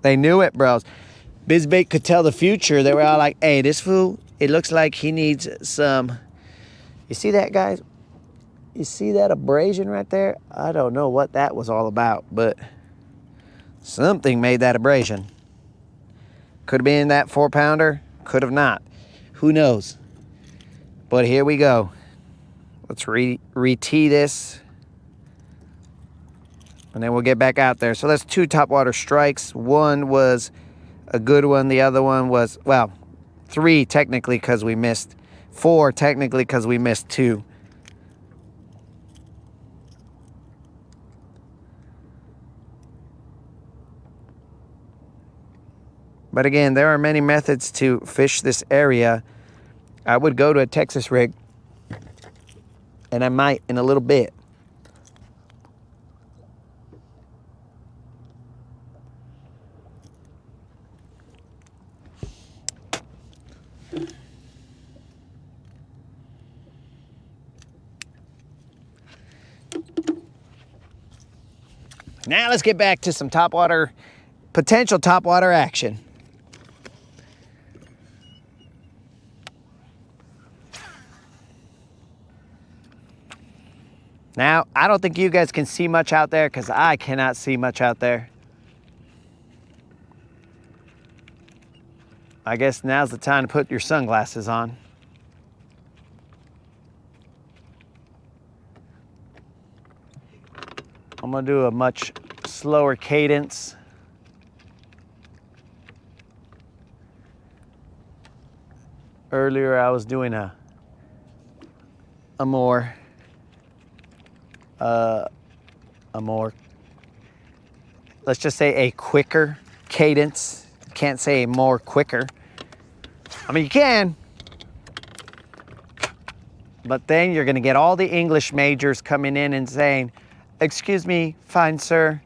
They knew it, bros. BizBait could tell the future. They were all like, hey, this fool, it looks like he needs some. You see that, guys? You see that abrasion right there? I don't know what that was all about, but something made that abrasion. Could have been that 4-pounder, could have not. Who knows? But here we go. Let's re-tee this. And then we'll get back out there. So that's 2 topwater strikes. One was a good one. The other one was, well, 3 technically because we missed. 4 technically because we missed 2. But again, there are many methods to fish this area. I would go to a Texas rig, and I might in a little bit. Now let's get back to some topwater, potential topwater action. Now, I don't think you guys can see much out there because I cannot see much out there. I guess now's the time to put your sunglasses on. I'm gonna do a much slower cadence. Earlier I was doing a more, let's just say a quicker cadence. Can't say more quicker. I mean, you can, but then you're gonna get all the English majors coming in and saying, "Excuse me, fine sir,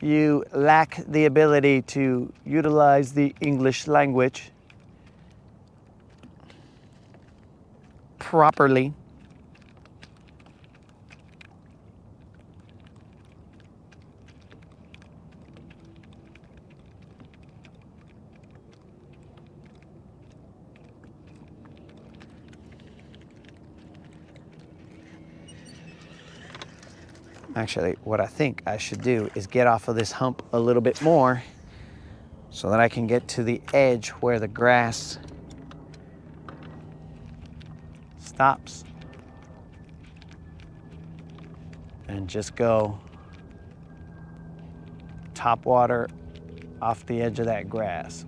you lack the ability to utilize the English language properly." Actually, what I think I should do is get off of this hump a little bit more so that I can get to the edge where the grass stops and just go top water off the edge of that grass.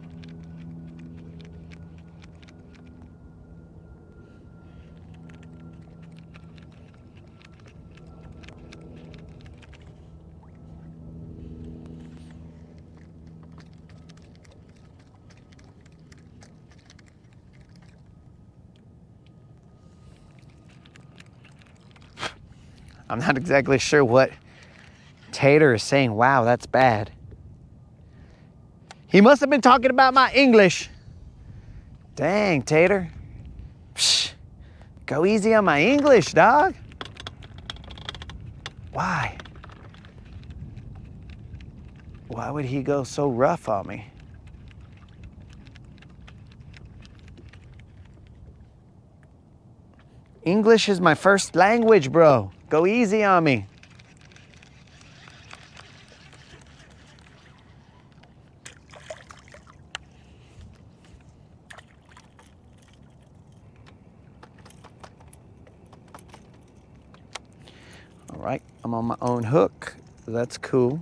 I'm not exactly sure what Tater is saying. Wow, that's bad. He must have been talking about my English. Dang, Tater. Psh, go easy on my English, dog. Why? Why would he go so rough on me? English is my first language, bro. Go easy on me. All right, I'm on my own hook. That's cool.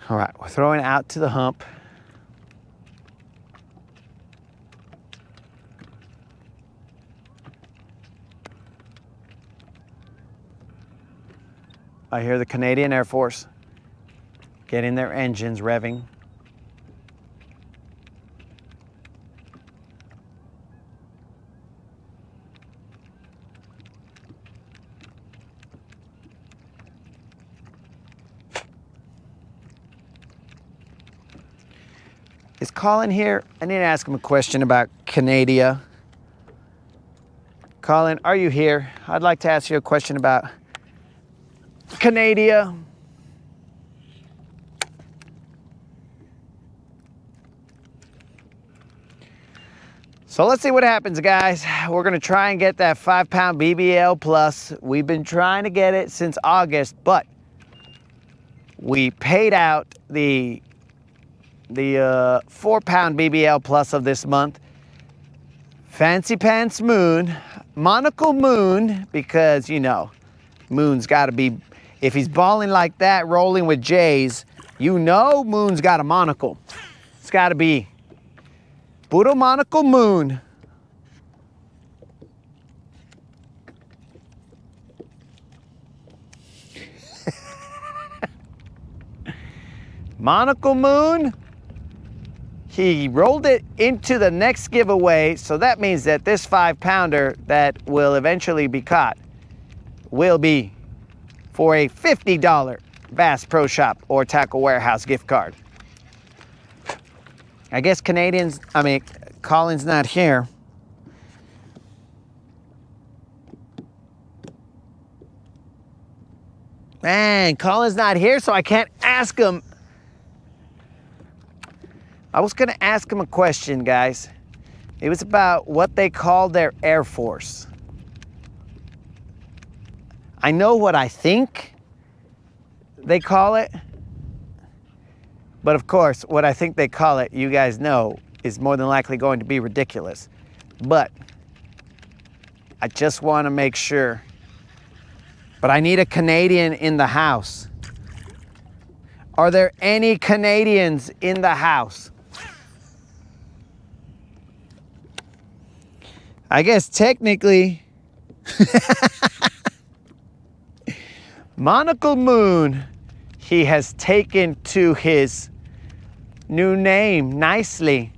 All right, we're throwing it out to the hump. I hear the Canadian Air Force getting their engines revving. Is Colin here? I need to ask him a question about Canada. Colin, are you here? I'd like to ask you a question about Canada. So let's see what happens, guys. We're gonna try and get that 5-pound BBL plus. We've been trying to get it since August, but we paid out the 4-pound BBL plus of this month. Fancy Pants Moon, Monocle Moon, because you know, Moon's gotta be, if he's balling like that, rolling with J's, you know Moon's got a monocle. It's gotta be Puro Monocle Moon. Monocle Moon. He rolled it into the next giveaway, so that means that this 5-pounder that will eventually be caught will be for a $50 Bass Pro Shop or Tackle Warehouse gift card. I guess Colin's not here. Man, Colin's not here, so I can't ask him. I was gonna ask him a question, guys. It was about what they call their Air Force. I know what I think they call it, but of course, what I think they call it, you guys know, is more than likely going to be ridiculous. But I just want to make sure. But I need a Canadian in the house. Are there any Canadians in the house? I guess technically, Monocle Moon, he has taken to his new name nicely.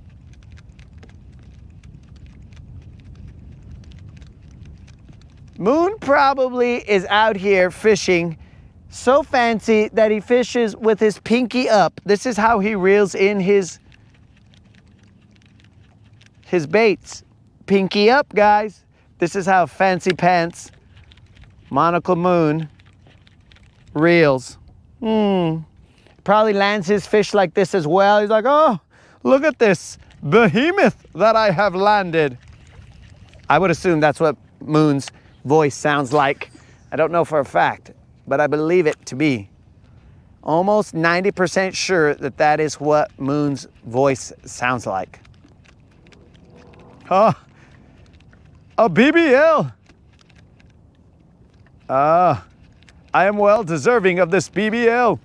Moon probably is out here fishing so fancy that he fishes with his pinky up. This is how he reels in his baits. Pinky up, guys. This is how Fancy Pants Monocle Moon reels. Probably lands his fish like this as well. He's like, oh, look at this behemoth that I have landed. I would assume that's what Moon's voice sounds like. I don't know for a fact, but I believe it to be. Almost 90% sure that that is what Moon's voice sounds like. Oh, a BBL. I am well deserving of this BBL.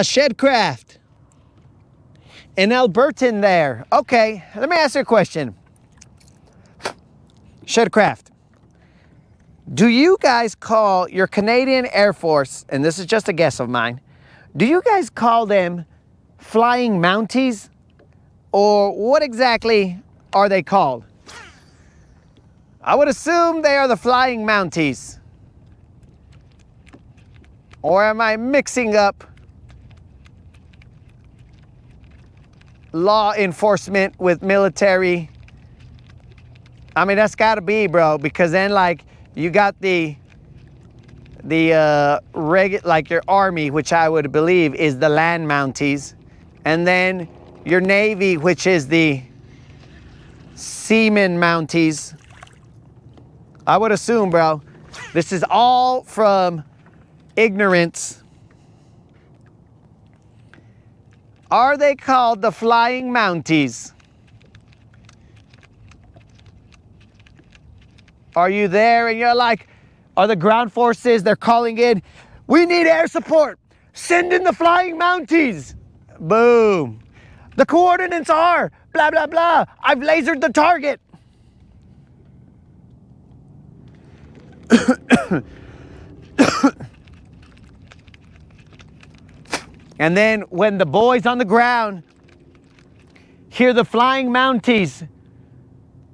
Shedcraft. In Alberton there. Okay, let me ask you a question. Shedcraft, do you guys call your Canadian Air Force, and this is just a guess of mine, do you guys call them flying Mounties? Or what exactly are they called? I would assume they are the flying Mounties. Or am I mixing up law enforcement with military? I mean, that's gotta be, bro, because then like you got like your army, which I would believe is the land Mounties, and then your Navy, which is the seaman Mounties. I would assume, bro, this is all from ignorance. Are they called the flying Mounties? Are you there and you're like, are the ground forces, they're calling in, we need air support, send in the flying Mounties. Boom. The coordinates are blah, blah, blah. I've lasered the target. And then when the boys on the ground hear the flying Mounties,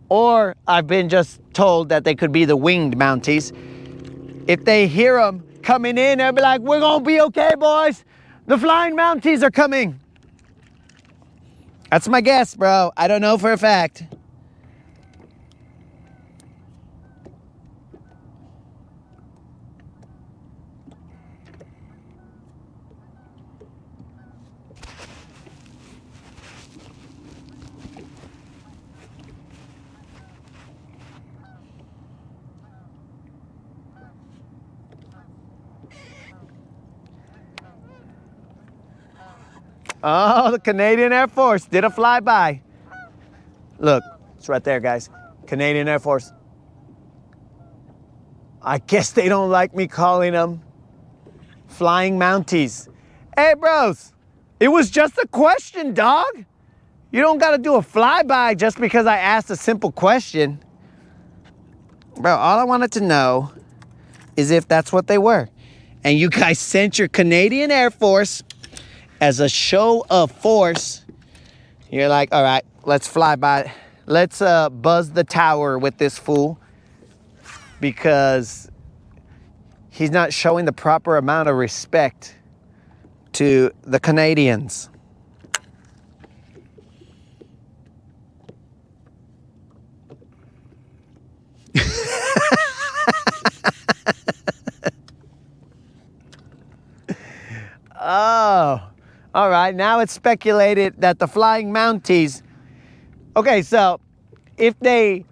or I've been just told that they could be the winged Mounties, if they hear them coming in, they'll be like, we're gonna be okay, boys. The flying Mounties are coming. That's my guess, bro. I don't know for a fact. Oh, the Canadian Air Force did a flyby. Look, it's right there, guys. Canadian Air Force. I guess they don't like me calling them flying Mounties. Hey, bros, it was just a question, dog. You don't got to do a flyby just because I asked a simple question. Bro, all I wanted to know is if that's what they were. And you guys sent your Canadian Air Force as a show of force. You're like, all right, let's fly by. Let's buzz the tower with this fool because he's not showing the proper amount of respect to the Canadians. Oh, all right. Now it's speculated that the flying Mounties. Okay, so if they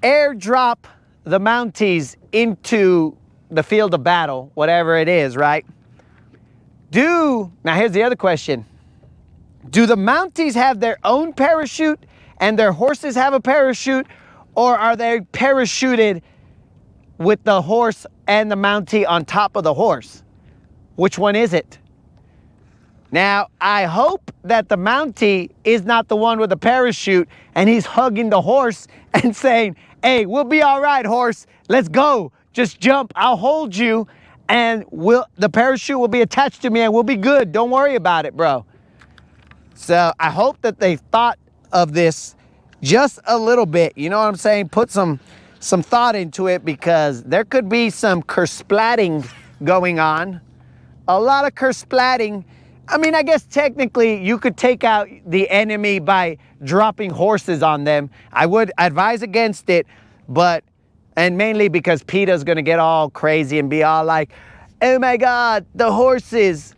airdrop the Mounties into the field of battle, whatever it is, right? Now here's the other question. Do the Mounties have their own parachute and their horses have a parachute, or are they parachuted with the horse and the Mountie on top of the horse? Which one is it? Now, I hope that the Mountie is not the one with the parachute and he's hugging the horse and saying, hey, we'll be all right, horse. Let's go. Just jump. I'll hold you and the parachute will be attached to me and we'll be good. Don't worry about it, bro. So I hope that they thought of this just a little bit. You know what I'm saying? Put some thought into it because there could be some curse-splatting going on. A lot of curse-splatting. I mean, I guess technically you could take out the enemy by dropping horses on them. I would advise against it, and mainly because PETA's gonna get all crazy and be all like, oh my God, the horses,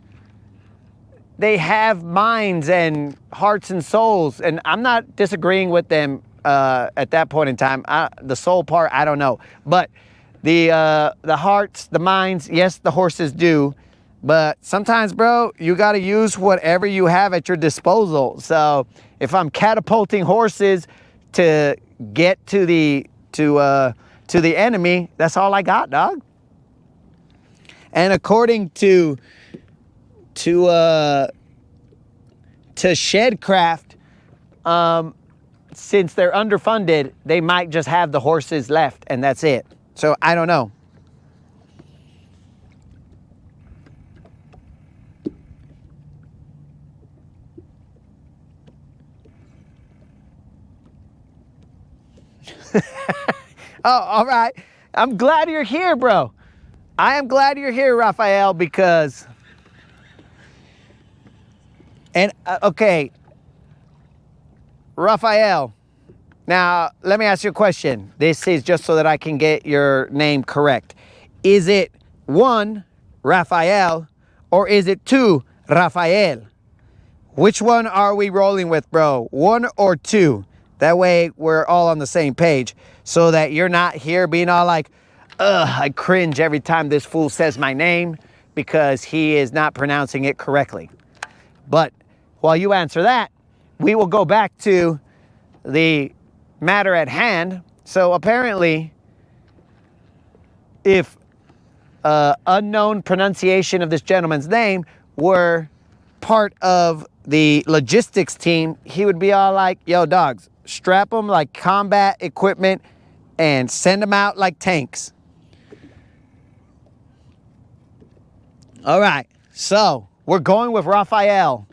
they have minds and hearts and souls. And I'm not disagreeing with them at that point in time. The soul part, I don't know. But the hearts, the minds, yes, the horses do. But sometimes, bro, you got to use whatever you have at your disposal. So if I'm catapulting horses to get to the enemy, that's all I got, dog. And according to Shedcraft, since they're underfunded, they might just have the horses left, and that's it. So I don't know. Oh, all right. I'm glad you're here, bro. I am glad you're here, Raphael, because... And, okay, Raphael, now let me ask you a question. This is just so that I can get your name correct. Is it 1, Raphael, or is it 2, Raphael? Which one are we rolling with, bro? 1 or 2? That way we're all on the same page so that you're not here being all like, ugh, I cringe every time this fool says my name because he is not pronouncing it correctly. But while you answer that, we will go back to the matter at hand. So apparently, if unknown pronunciation of this gentleman's name were part of the logistics team, he would be all like, yo, dogs, strap them like combat equipment and send them out like tanks. All right, so we're going with Raphael.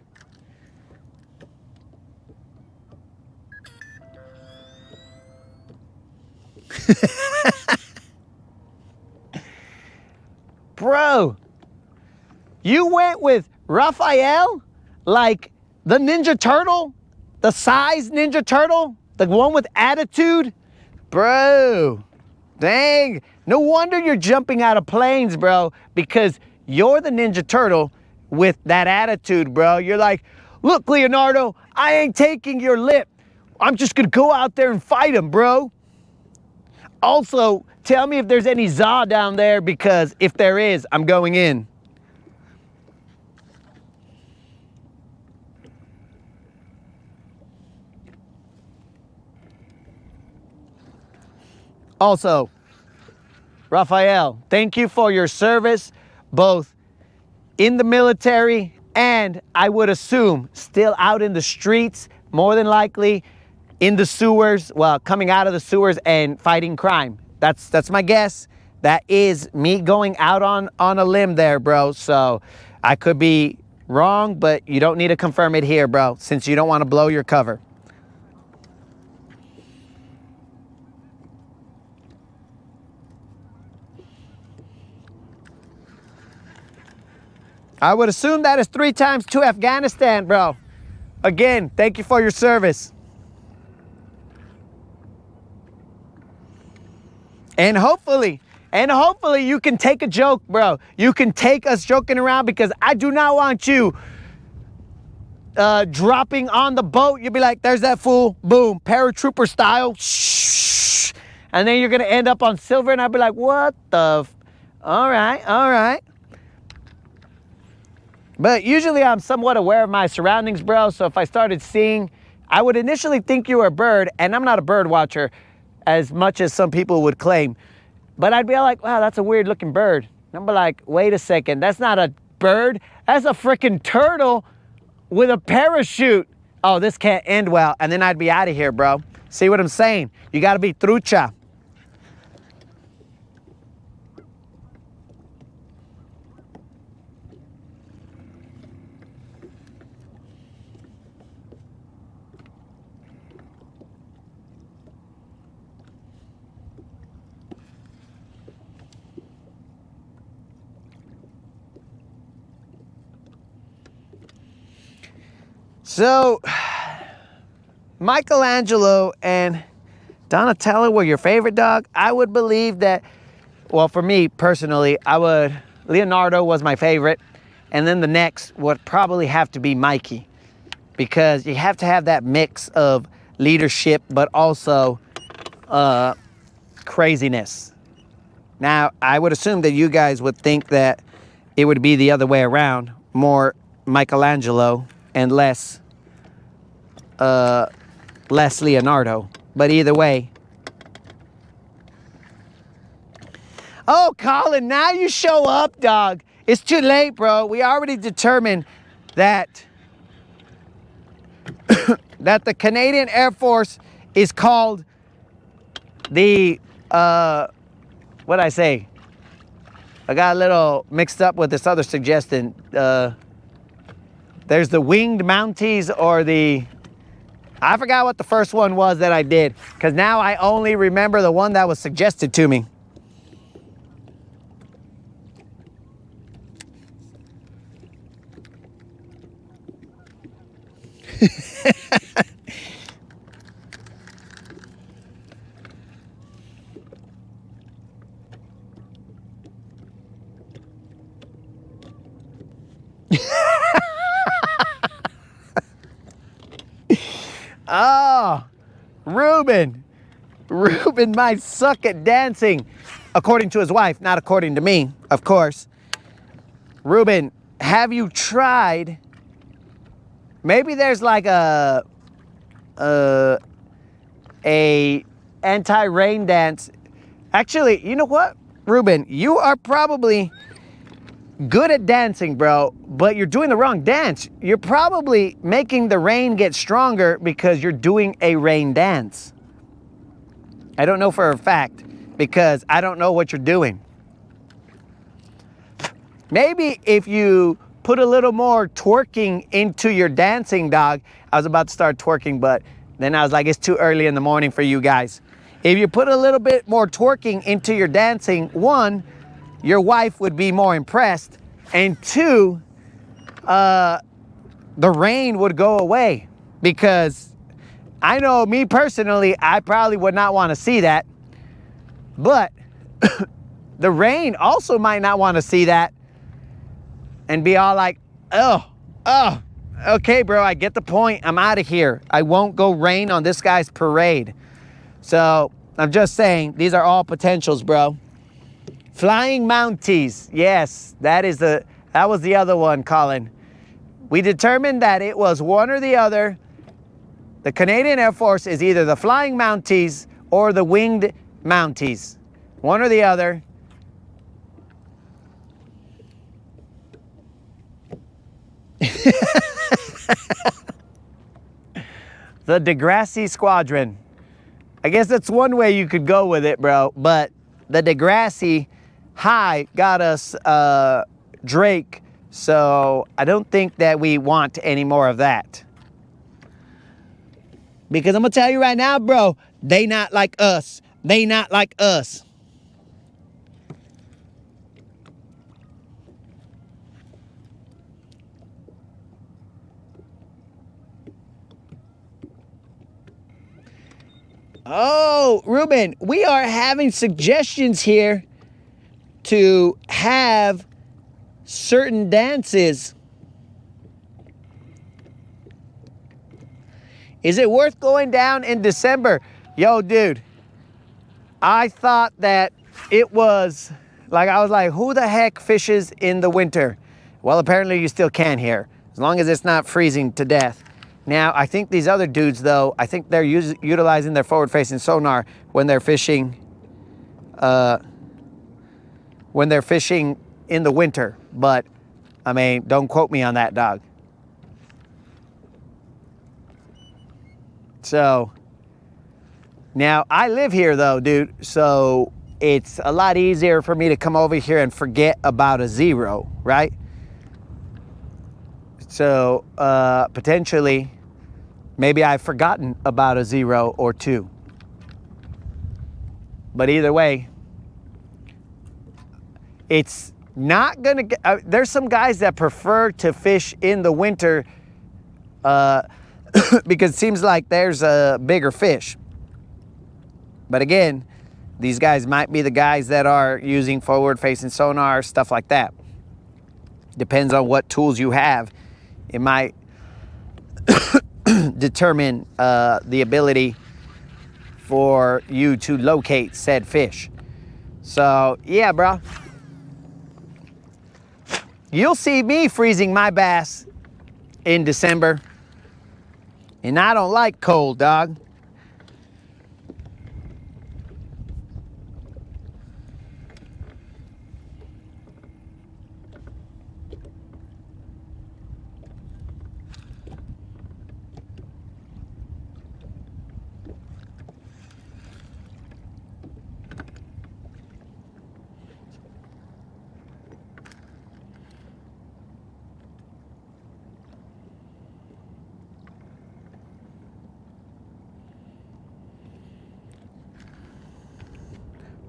Bro, you went with Raphael like the Ninja Turtle? The size Ninja Turtle? The one with attitude? Bro, dang. No wonder you're jumping out of planes, bro, because you're the Ninja Turtle with that attitude, bro. You're like, look, Leonardo, I ain't taking your lip. I'm just gonna go out there and fight him, bro. Also, tell me if there's any za down there, because if there is, I'm going in. Also, Raphael, thank you for your service, both in the military And I would assume still out in the streets, more than likely in the sewers, well, coming out of the sewers and fighting crime. That's my guess. That is me going out on a limb there, bro. So I could be wrong, but you don't need to confirm it here, bro, since you don't want to blow your cover. I would assume that is 3 times to Afghanistan, bro. Again, thank you for your service. And hopefully you can take a joke, bro. You can take us joking around, because I do not want you dropping on the boat. You'll be like, there's that fool, boom, paratrooper style, shh. And then you're gonna end up on silver, and I'll be like, what the all right. But usually I'm somewhat aware of my surroundings, bro. So if I started seeing, I would initially think you were a bird, and I'm not a bird watcher as much as some people would claim. But I'd be like, wow, that's a weird looking bird. And I'm like, wait a second, that's not a bird. That's a freaking turtle with a parachute. Oh, this can't end well. And then I'd be out of here, bro. See what I'm saying? You gotta be trucha. So, Michelangelo and Donatello were your favorite, dog? I would believe that, well, for me personally, Leonardo was my favorite. And then the next would probably have to be Mikey, because you have to have that mix of leadership, but also craziness. Now, I would assume that you guys would think that it would be the other way around, more Michelangelo and less Leonardo. But either way. Oh, Colin, now you show up, dog. It's too late, bro. We already determined that that the Canadian Air Force is called the what'd I say? I got a little mixed up with this other suggestion. There's the winged Mounties, or I forgot what the first one was that I did, because now I only remember the one that was suggested to me. Oh, Ruben might suck at dancing, according to his wife, not according to me, of course. Ruben, have you tried, maybe there's like a anti-rain dance. Actually, you know what, Ruben, you are probably good at dancing, bro, but you're doing the wrong dance. You're probably making the rain get stronger because you're doing a rain dance. I don't know for a fact, because I don't know what you're doing. Maybe if you put a little more twerking into your dancing, dog. I was about to start twerking, but then I was like, it's too early in the morning for you guys. If you put a little bit more twerking into your dancing, one, your wife would be more impressed, and two, the rain would go away, because I know me personally, I probably would not want to see that, but the rain also might not want to see that and be all like, oh, okay, bro, I get the point. I'm out of here. I won't go rain on this guy's parade. So I'm just saying, these are all potentials, bro. Flying Mounties. Yes, that was the other one, Colin. We determined that it was one or the other. The Canadian Air Force is either the Flying Mounties or the Winged Mounties. One or the other. The Degrassi Squadron. I guess that's one way you could go with it, bro. But the Degrassi high got us Drake. So I don't think that we want any more of that. Because I'm going to tell you right now, bro, they not like us. They not like us. Oh, Ruben, we are having suggestions here to have certain dances. Is it worth going down in December? Yo, dude, I thought that it was, like, I was like, who the heck fishes in the winter? Well, apparently you still can here, as long as it's not freezing to death. Now, I think these other dudes, though, I think they're utilizing their forward-facing sonar when they're fishing in the winter. But, I mean, don't quote me on that, dog. So, now I live here though, dude, so it's a lot easier for me to come over here and forget about a zero, right? So, potentially, maybe I've forgotten about a zero or two. But either way, it's not gonna get, there's some guys that prefer to fish in the winter, because it seems like there's a bigger fish. But again, these guys might be the guys that are using forward-facing sonar, stuff like that. Depends on what tools you have. It might determine the ability for you to locate said fish. So, yeah, bro. You'll see me freezing my bass in December. And I don't like cold, dog.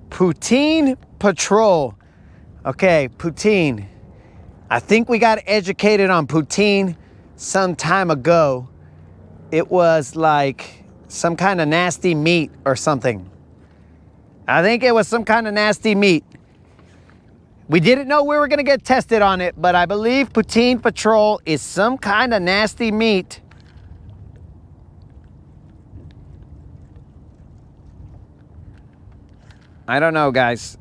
Poutine Patrol. Okay, poutine. I think we got educated on poutine some time ago. It was like some kind of nasty meat or something. I think it was some kind of nasty meat. We didn't know we were gonna get tested on it, but I believe Poutine Patrol is some kind of nasty meat. I don't know, guys.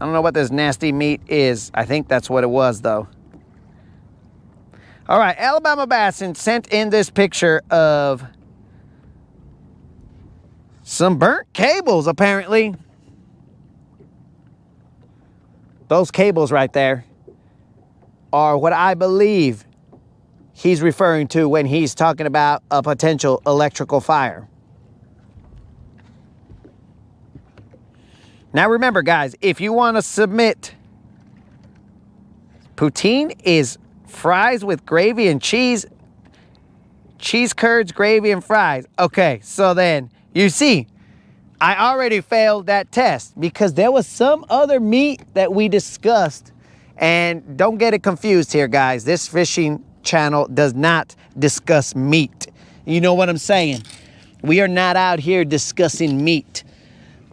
I don't know what this nasty meat is. I think that's what it was, though. All right, Alabama Bassin sent in this picture of some burnt cables, apparently. Those cables right there are what I believe he's referring to when he's talking about a potential electrical fire. Now remember, guys, if you want to submit, poutine is fries with gravy and cheese, cheese curds, gravy, and fries. Okay, so then, you see, I already failed that test because there was some other meat that we discussed. And don't get it confused here, guys. This fishing channel does not discuss meat. You know what I'm saying? We are not out here discussing meat.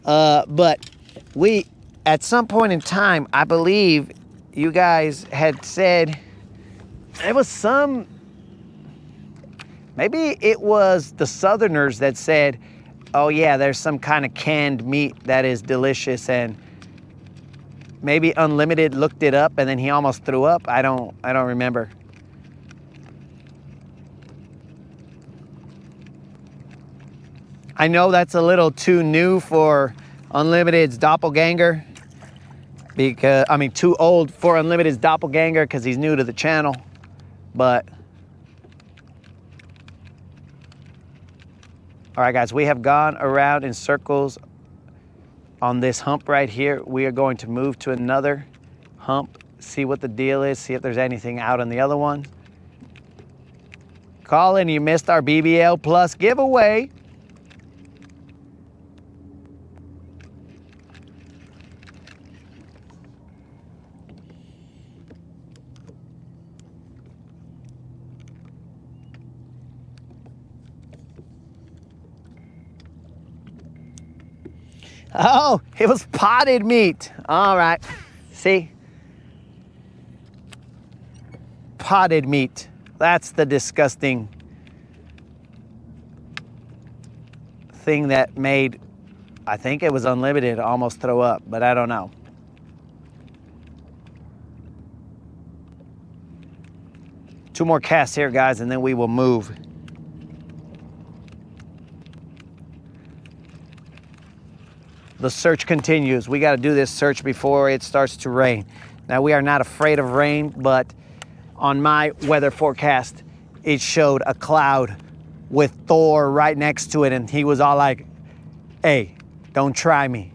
But we, at some point in time, I believe you guys had said, there was some, maybe it was the Southerners that said, oh yeah, there's some kind of canned meat that is delicious, and maybe Unlimited looked it up and then he almost threw up. I don't remember. I know that's a little too new for Unlimited's doppelganger, because, I mean, too old for Unlimited's doppelganger because he's new to the channel, but All right, guys, we have gone around in circles on this hump right here. We are going to move to another hump, see what the deal is, see if there's anything out on the other one. Colin, you missed our BBL Plus giveaway. Oh, it was potted meat. All right. See? Potted meat. That's the disgusting thing that made, I think it was Unlimited, almost throw up, but I don't know. Two more casts here, guys, and then we will move. The search continues. We got to do this search before it starts to rain. Now, we are not afraid of rain, but on my weather forecast, it showed a cloud with Thor right next to it, and he was all like, hey, don't try me.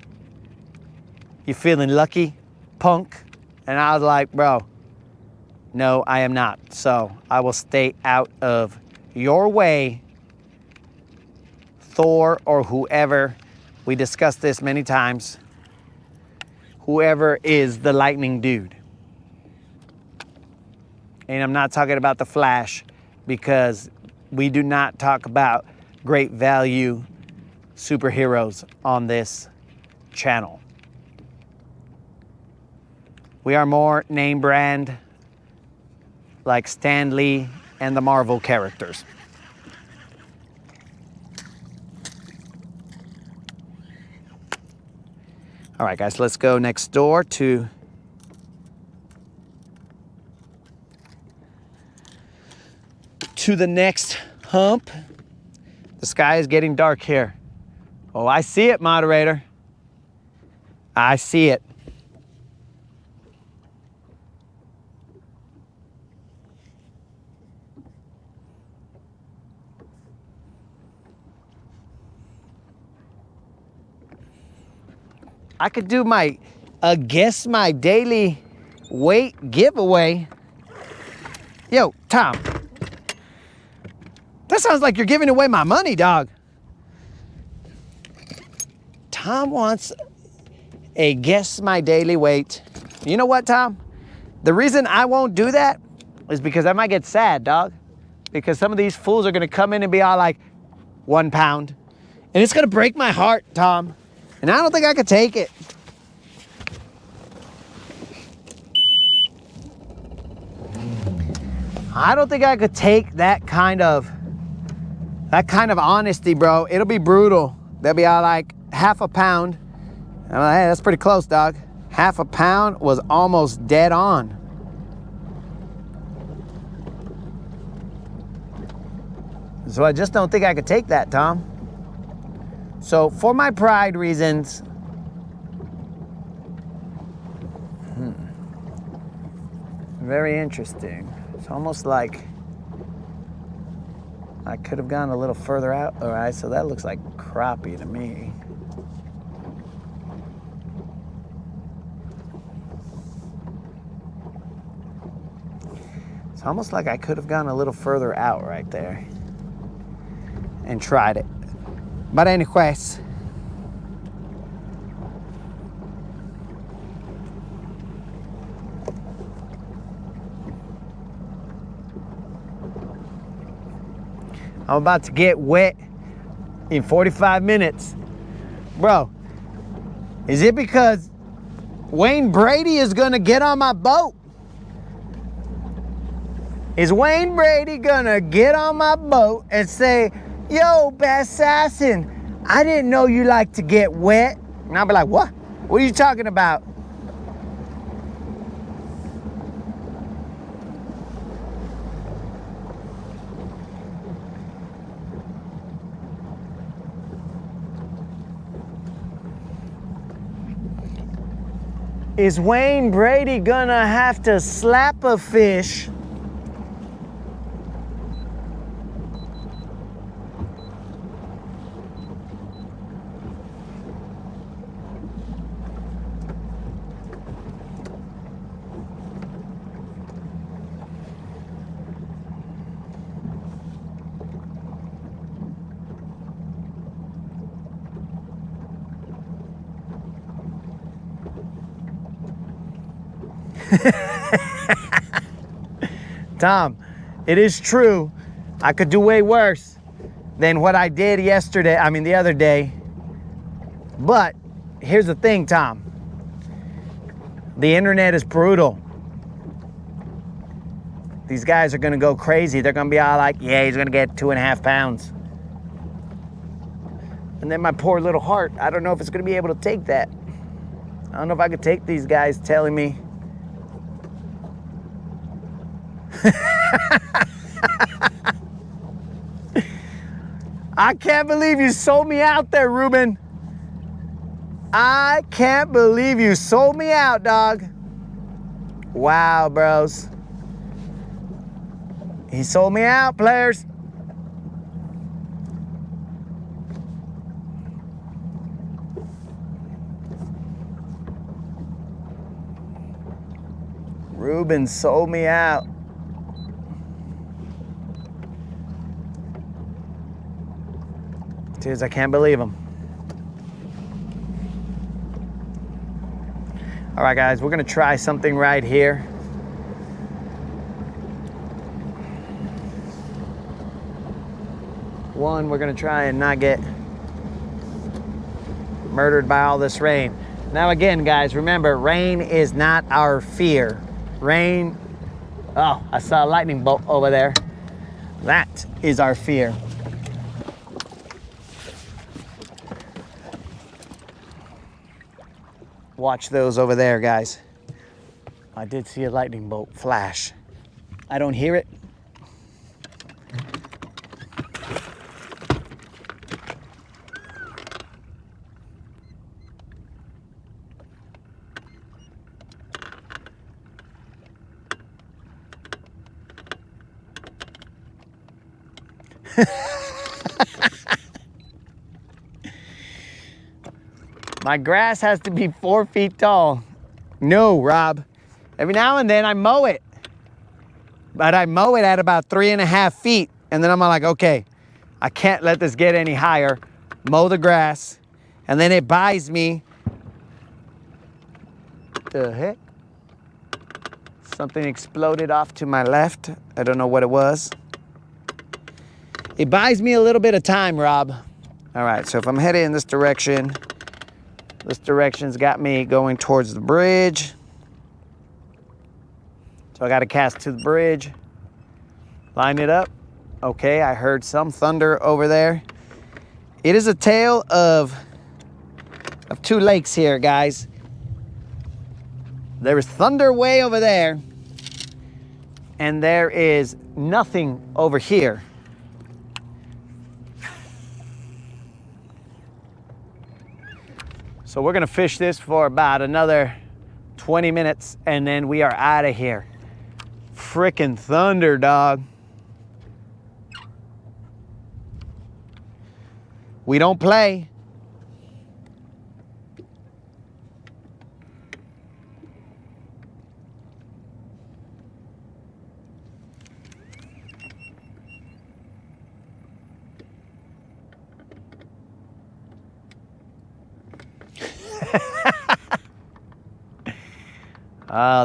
You feeling lucky, punk? And I was like, bro, no, I am not. So I will stay out of your way, Thor or whoever. We discussed this many times. Whoever is the lightning dude. And I'm not talking about the Flash, because we do not talk about great value superheroes on this channel. We are more name brand, like Stan Lee and the Marvel characters. All right, guys, let's go next door to the next hump. The sky is getting dark here. Oh, I see it, moderator. I see it. I could do my guess my daily weight giveaway. Yo, Tom. That sounds like you're giving away my money, dog. Tom wants a guess my daily weight. You know what, Tom? The reason I won't do that is because I might get sad, dog. Because some of these fools are gonna come in and be all like, 1 pound. And it's gonna break my heart, Tom. And I don't think I could take it. I don't think I could take that kind of honesty, bro. It'll be brutal. They'll be all like, 1/2 pound. I'm like, hey, that's pretty close, dog. 1/2 pound was almost dead on. So I just don't think I could take that, Tom. So for my pride reasons, very interesting. It's almost like I could have gone a little further out. All right, so that looks like crappie to me. It's almost like I could have gone a little further out right there and tried it. But anyways, I'm about to get wet in 45 minutes. Bro, is it because Wayne Brady is gonna get on my boat? Is Wayne Brady gonna get on my boat and say, yo, Bassassin, I didn't know you like to get wet? And I'll be like, what? What are you talking about? Is Wayne Brady gonna have to slap a fish Tom, it is true. I could do way worse than what I did yesterday, the other day. But here's the thing, Tom. The internet is brutal. These guys are gonna go crazy. They're gonna be all like, yeah, he's gonna get 2.5 pounds. And then my poor little heart, I don't know if it's gonna be able to take that. I don't know if I could take these guys telling me. I can't believe you sold me out there, Ruben. I can't believe you sold me out, dog. Wow, bros. He sold me out, players. Ruben sold me out. Dudes, I can't believe him. All right, guys, we're gonna try something right here. One, we're gonna try and not get murdered by all this rain. Now again, guys, remember, rain is not our fear. Rain, oh, I saw a lightning bolt over there. That is our fear. Watch those over there, guys. I did see a lightning bolt flash. I don't hear it. My grass has to be 4 feet tall. No, Rob. Every now and then I mow it. But I mow it at about 3.5 feet. And then I'm like, okay, I can't let this get any higher. Mow the grass. And then it buys me. The heck? Something exploded off to my left. I don't know what it was. It buys me a little bit of time, Rob. All right, so if I'm headed in this direction's got me going towards the bridge. So I got to cast to the bridge. Line it up. Okay, I heard some thunder over there. It is a tale of two lakes here, guys. There is thunder way over there, and there is nothing over here. So we're gonna fish this for about another 20 minutes, and then we are out of here. Frickin' thunder, dog. We don't play.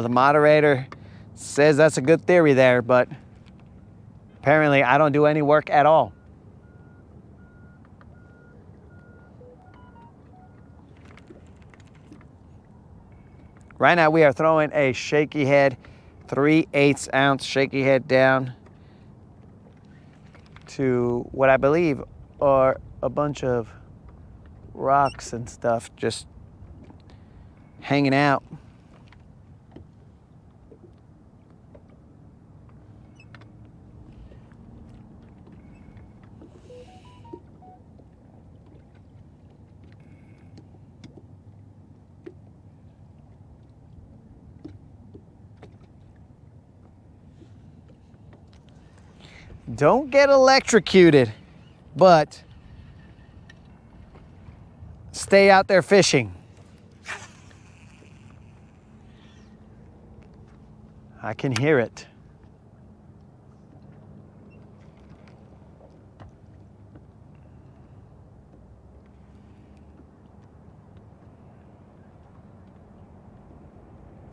The moderator says that's a good theory there, but apparently I don't do any work at all. Right now we are throwing a shaky head, 3/8 ounce shaky head down to what I believe are a bunch of rocks and stuff just hanging out. Don't get electrocuted, but stay out there fishing. I can hear it.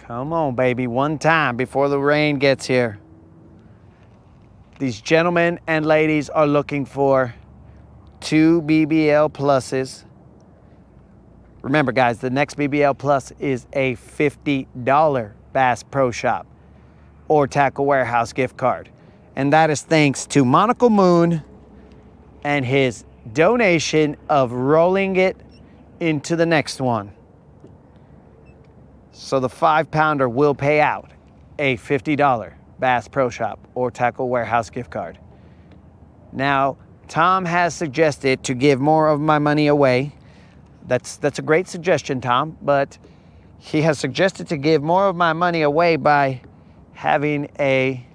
Come on, baby, one time before the rain gets here. These gentlemen and ladies are looking for 2 BBL pluses. Remember, guys, the next BBL plus is a $50 Bass Pro Shop or Tackle Warehouse gift card. And that is thanks to Monocle Moon and his donation of rolling it into the next one. So the 5-pounder will pay out a $50 Bass Pro Shop or Tackle Warehouse gift card. Now, Tom has suggested to give more of my money away. That's a great suggestion, Tom, but he has suggested to give more of my money away by having a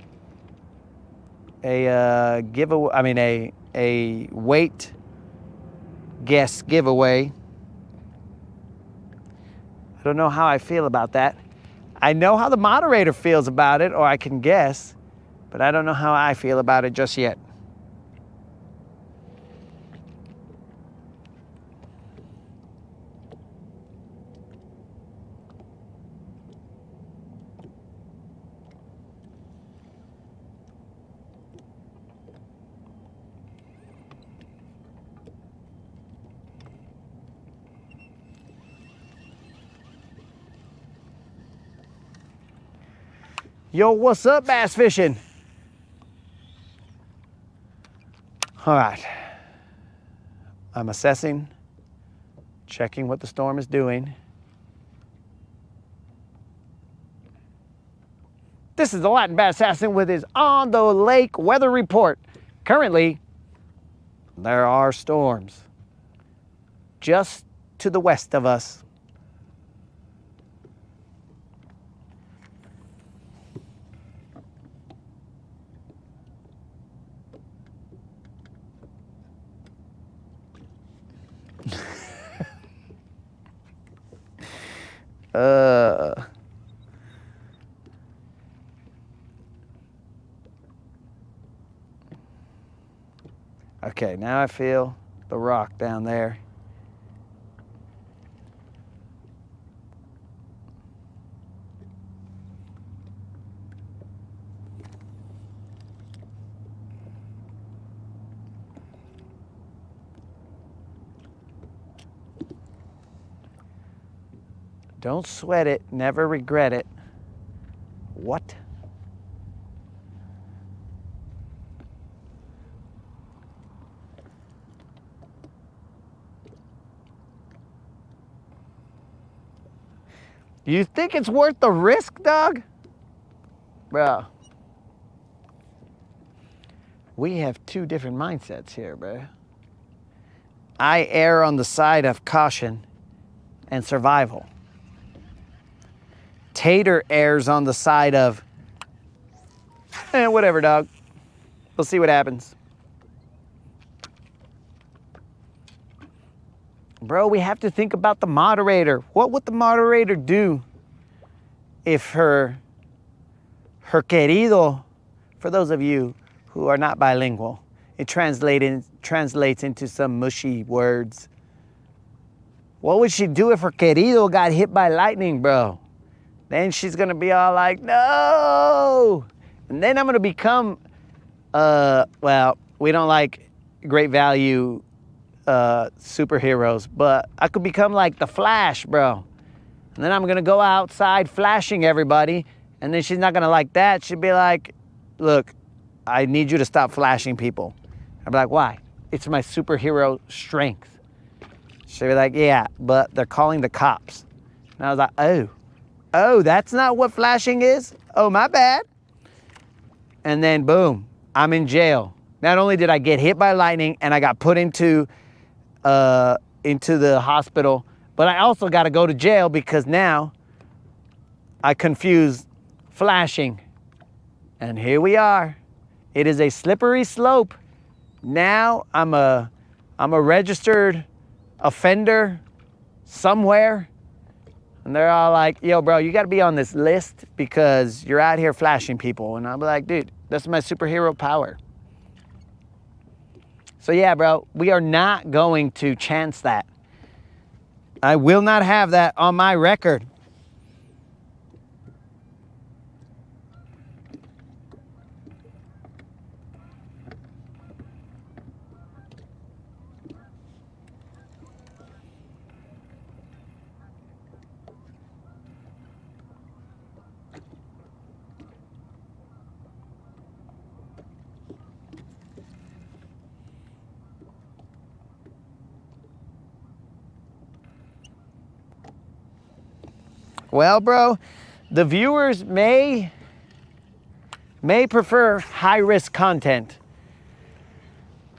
giveaway. I mean a weight guess giveaway. I don't know how I feel about that. I know how the moderator feels about it, or I can guess, but I don't know how I feel about it just yet. Yo, what's up, bass fishing? All right. I'm assessing, checking what the storm is doing. This is the Latin Bass Assassin with his on the lake weather report. Currently, there are storms just to the west of us. Okay, now I feel the rock down there. Don't sweat it, never regret it. What? You think it's worth the risk, dog? Bro. We have two different mindsets here, bro. I err on the side of caution and survival. Tater errs on the side of, whatever, dog. We'll see what happens. Bro, we have to think about the moderator. What would the moderator do if her querido, for those of you who are not bilingual, it translates into some mushy words. What would she do if her querido got hit by lightning, bro? Then she's gonna be all like, no! And then I'm gonna become, well, we don't like great value superheroes, but I could become like the Flash, bro. And then I'm gonna go outside flashing everybody, and then she's not gonna like that. She'd be like, look, I need you to stop flashing people. I'd be like, why? It's my superhero strength. She'd be like, yeah, but they're calling the cops. And I was like, oh, that's not what flashing is? Oh, my bad. And then boom, I'm in jail. Not only did I get hit by lightning and I got put into the hospital, but I also got to go to jail because now I confused flashing. And here we are. It is a slippery slope. Now I'm a registered offender somewhere. And they're all like, yo, bro, you got to be on this list because you're out here flashing people. And I'm like, dude, that's my superhero power. So yeah, bro, we are not going to chance that. I will not have that on my record. Well, bro, the viewers may prefer high-risk content,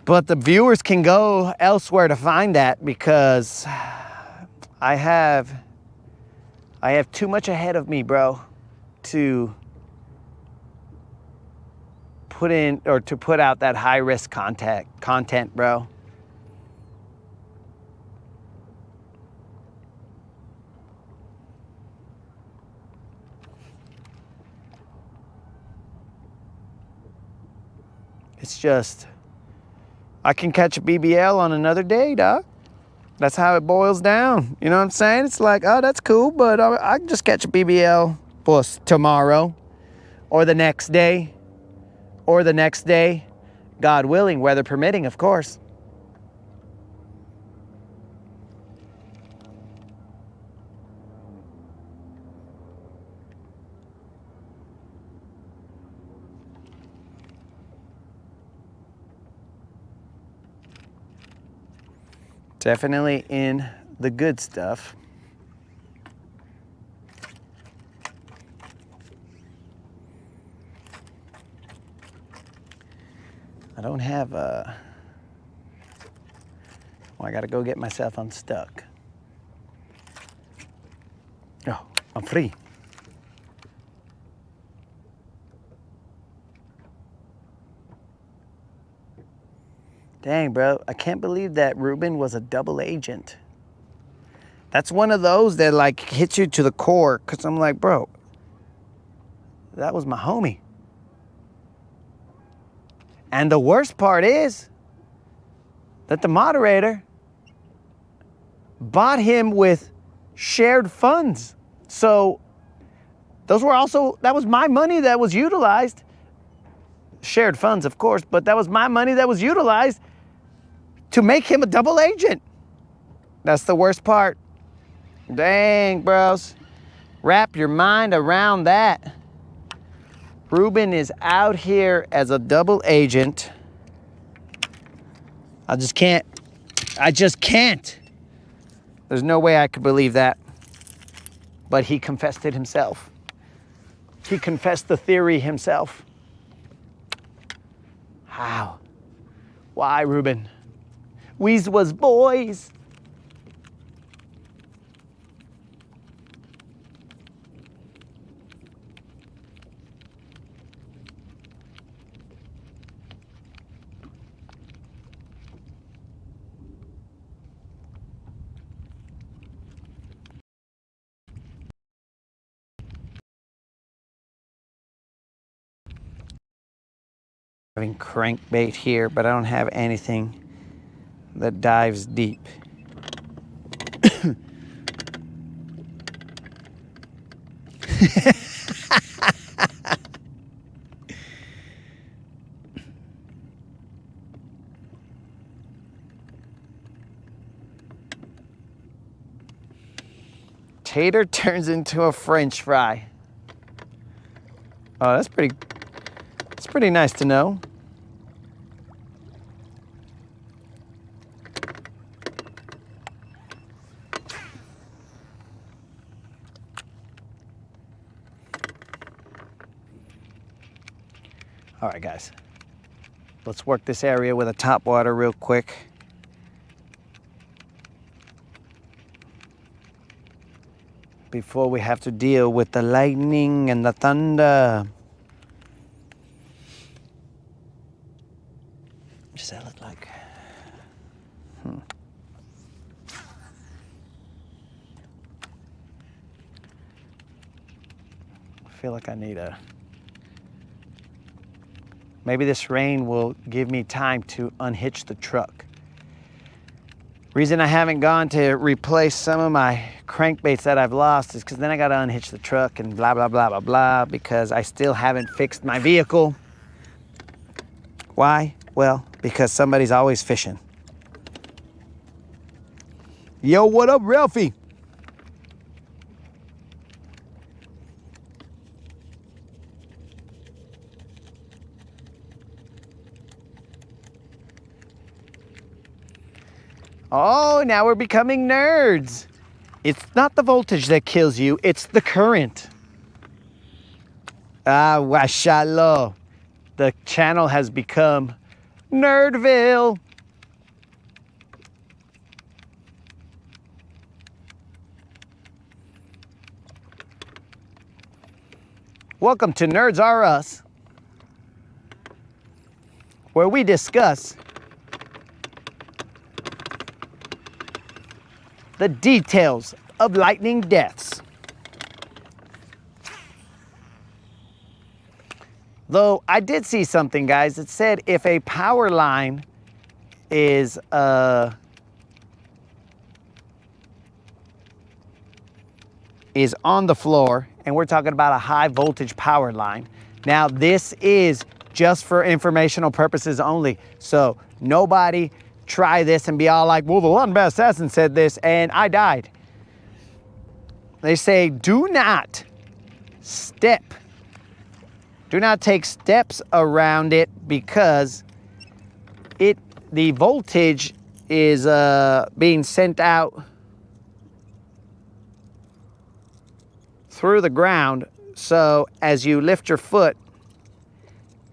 but the viewers can go elsewhere to find that because I have too much ahead of me, bro, to put in or to put out that high-risk content, bro. It's just, I can catch a BBL on another day, dog. That's how it boils down. You know what I'm saying? It's like, oh, that's cool, but I can just catch a BBL tomorrow or the next day or the next day, God willing, weather permitting, of course. Definitely in the good stuff. I don't have a... Well, I gotta go get myself unstuck. Oh, I'm free. Dang, bro, I can't believe that Ruben was a double agent. That's one of those that like hits you to the core, because I'm like, bro, that was my homie. And the worst part is that the moderator bought him with shared funds. So that was my money that was utilized. Shared funds, of course, but that was my money that was utilized to make him a double agent. That's the worst part. Dang, bros. Wrap your mind around that. Ruben is out here as a double agent. I just can't. There's no way I could believe that. But he confessed it himself. He confessed the theory himself. How? Why, Ruben? We's was boys. Having crankbait here, but I don't have anything that dives deep. Tater turns into a French fry. Oh, that's pretty nice to know. All right, guys. Let's work this area with a top water real quick. Before we have to deal with the lightning and the thunder. What does that look like? I feel like I need maybe this rain will give me time to unhitch the truck. Reason I haven't gone to replace some of my crankbaits that I've lost is because then I got to unhitch the truck and blah, blah, blah, blah, blah, because I still haven't fixed my vehicle. Why? Well, because somebody's always fishing. Yo, what up, Ralphie? Oh, now we're becoming nerds. It's not the voltage that kills you, it's the current. Ah, washallah. The channel has become Nerdville. Welcome to Nerds Are Us, where we discuss the details of lightning deaths. Though I did see something, guys, that said if a power line is on the floor, and we're talking about a high voltage power line. Now, this is just for informational purposes only. So nobody try this and be all like, well, the Latin Bad Assassin said this and I died. They say, do not take steps around it, because the voltage is being sent out through the ground. So as you lift your foot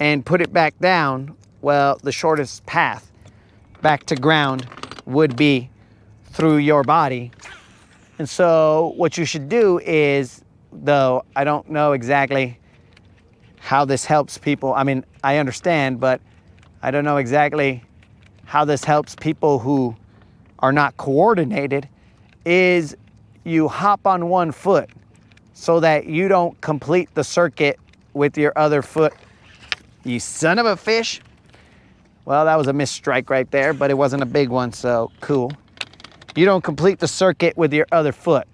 and put it back down, well, the shortest path back to ground would be through your body. And so what you should do is, though I don't know exactly how this helps people. I mean, I understand, but I don't know exactly how this helps people who are not coordinated, is you hop on one foot so that you don't complete the circuit with your other foot. You son of a fish. Well, that was a missed strike right there, but it wasn't a big one, so cool. You don't complete the circuit with your other foot,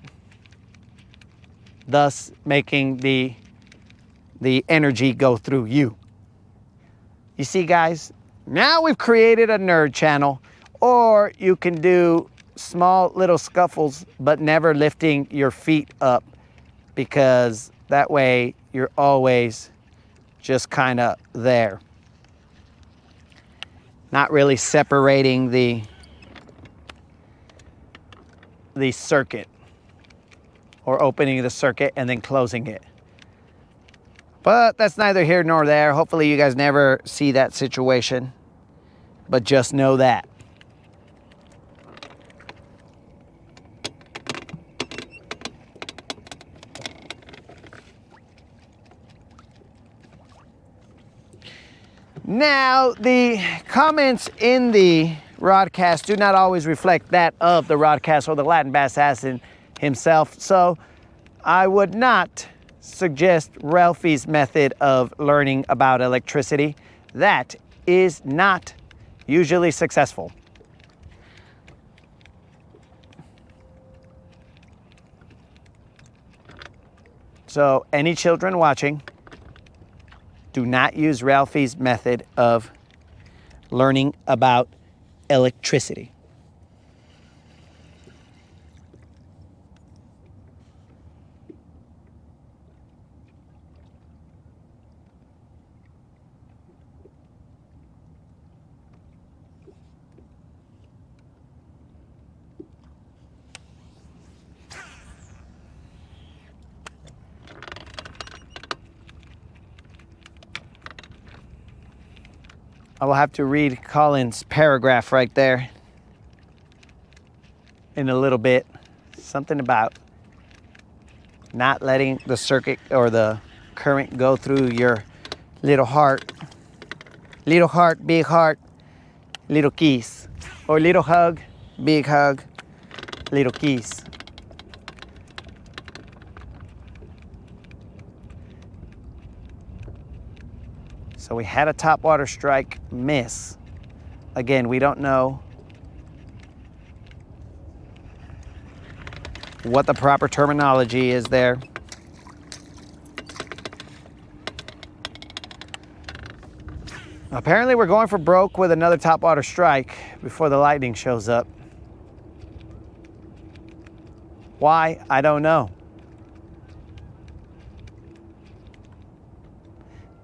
thus making the energy go through you. You see, guys, now we've created a nerd channel, or you can do small little scuffles, but never lifting your feet up, because that way you're always just kind of there. Not really separating the circuit, or opening the circuit and then closing it. But that's neither here nor there. Hopefully you guys never see that situation, but just know that. Now, the comments in the Rodcast do not always reflect that of the Rodcast or the Latin Bad Assassin himself, so I would not suggest Ralphie's method of learning about electricity. That is not usually successful. So, any children watching, do not use Ralphie's method of learning about electricity. I will have to read Colin's paragraph right there in a little bit. Something about not letting the circuit or the current go through your little heart. Little heart, big heart, little kiss. Or little hug, big hug, little kiss. So we had a top water strike miss. Again, we don't know what the proper terminology is there. Apparently we're going for broke with another top water strike before the lightning shows up. Why? I don't know.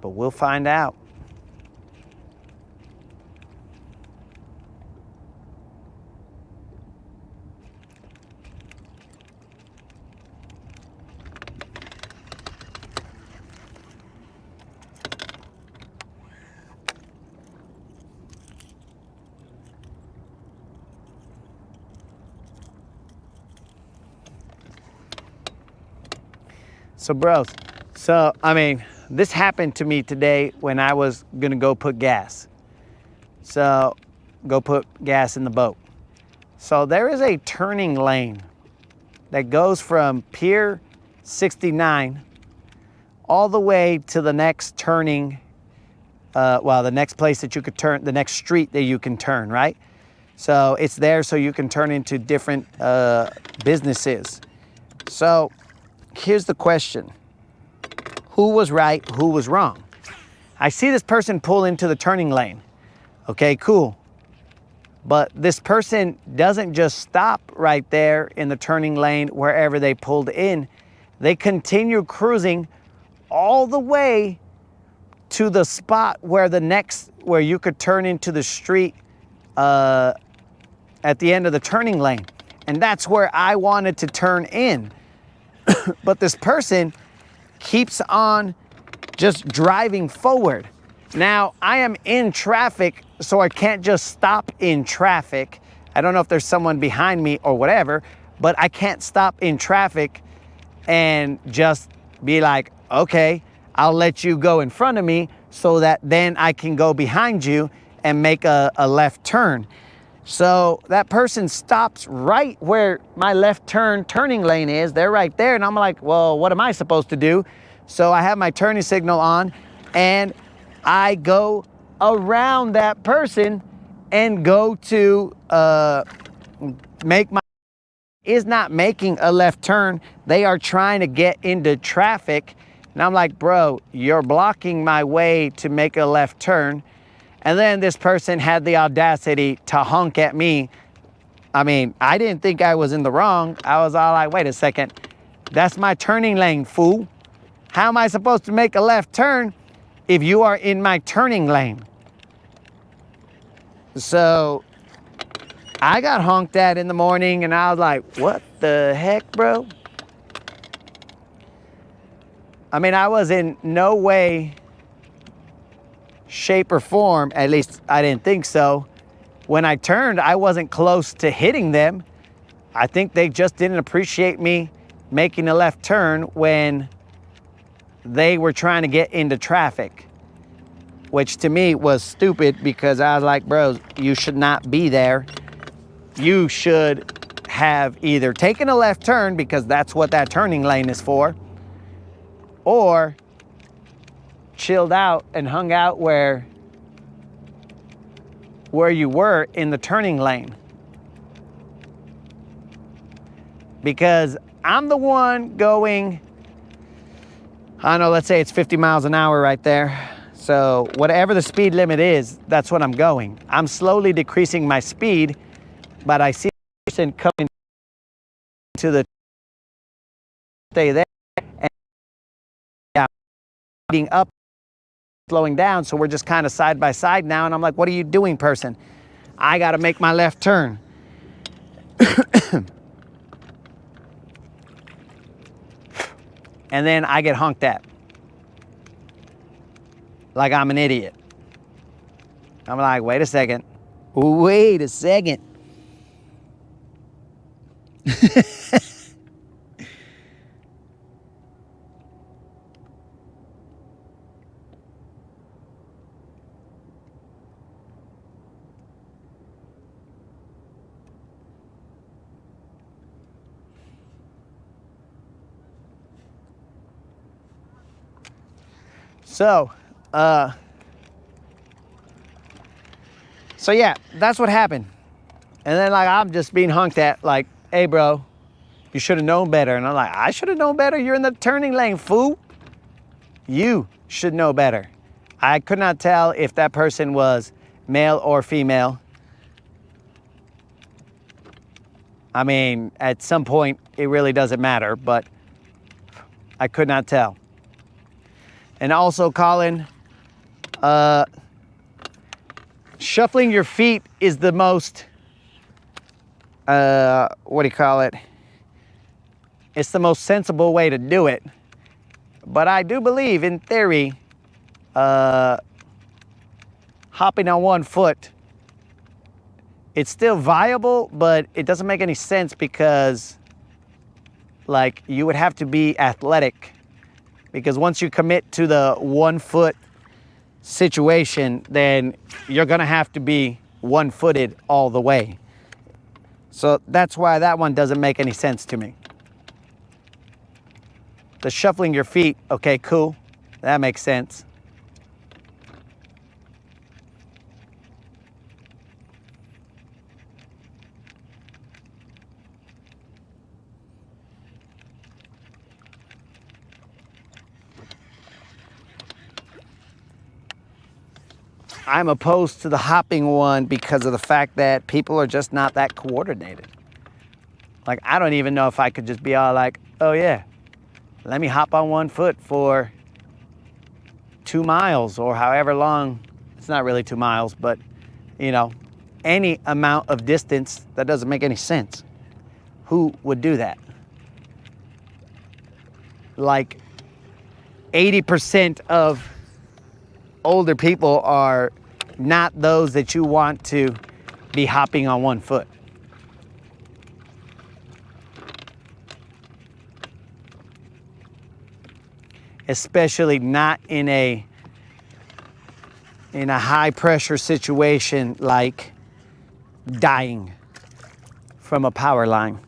But we'll find out. So bros, so I mean, this happened to me today when I was gonna go put gas. So go put gas in the boat. So there is a turning lane that goes from Pier 69 all the way to the next turning, the next place that you could turn, the next street that you can turn, right? So it's there so you can turn into different businesses. So here's the question. Who was right, who was wrong? I see this person pull into the turning lane. Okay, cool. But this person doesn't just stop right there in the turning lane wherever they pulled in. They continue cruising all the way to the spot where where you could turn into the street at the end of the turning lane. And that's where I wanted to turn in. But this person keeps on just driving forward. Now, I am in traffic, so I can't just stop in traffic. I don't know if there's someone behind me or whatever, but I can't stop in traffic and just be like, okay, I'll let you go in front of me so that then I can go behind you and make a left turn. So that person stops right where my left turning lane is. They're right there. And I'm like, well, what am I supposed to do? So I have my turning signal on and I go around that person and go to is not making a left turn. They are trying to get into traffic. And I'm like, bro, you're blocking my way to make a left turn. And then this person had the audacity to honk at me. I mean, I didn't think I was in the wrong. I was all like, wait a second. That's my turning lane, fool. How am I supposed to make a left turn if you are in my turning lane? So I got honked at in the morning and I was like, what the heck, bro? I mean, I was in no way, shape, or form, at least I didn't think so. When I turned, I wasn't close to hitting them. I think they just didn't appreciate me making a left turn when they were trying to get into traffic, which to me was stupid because I was like, bro, you should not be there. You should have either taken a left turn because that's what that turning lane is for, or chilled out and hung out where you were in the turning lane. Because I'm the one going, I don't know, let's say it's 50 miles an hour right there. So whatever the speed limit is, that's what I'm going. I'm slowly decreasing my speed, but I see a person coming to the stay there and speeding up, slowing down. So we're just kind of side by side now. And I'm like, what are you doing, person? I got to make my left turn. And then I get honked at. Like I'm an idiot. I'm like, wait a second. Wait a second. So yeah, that's what happened. And then like I'm just being honked at like, hey bro, you should have known better. And I'm like, I should have known better? You're in the turning lane, fool. You should know better. I could not tell if that person was male or female. I mean, at some point it really doesn't matter, but I could not tell. And also, Colin, shuffling your feet is the most, what do you call it? It's the most sensible way to do it. But I do believe, in theory, hopping on one foot, it's still viable, but it doesn't make any sense because, like, you would have to be athletic Because once you commit to the 1 foot situation, then you're gonna have to be 1-footed all the way. So that's why that one doesn't make any sense to me. The shuffling your feet, okay, cool. That makes sense. I'm opposed to the hopping one because of the fact that people are just not that coordinated. Like, I don't even know if I could just be all like, oh yeah, let me hop on 1 foot for 2 miles or however long. It's not really 2 miles, but you know, any amount of distance. That doesn't make any sense. Who would do that? Like 80% of older people are not those that you want to be hopping on 1 foot. Especially not in a high pressure situation like dying from a power line.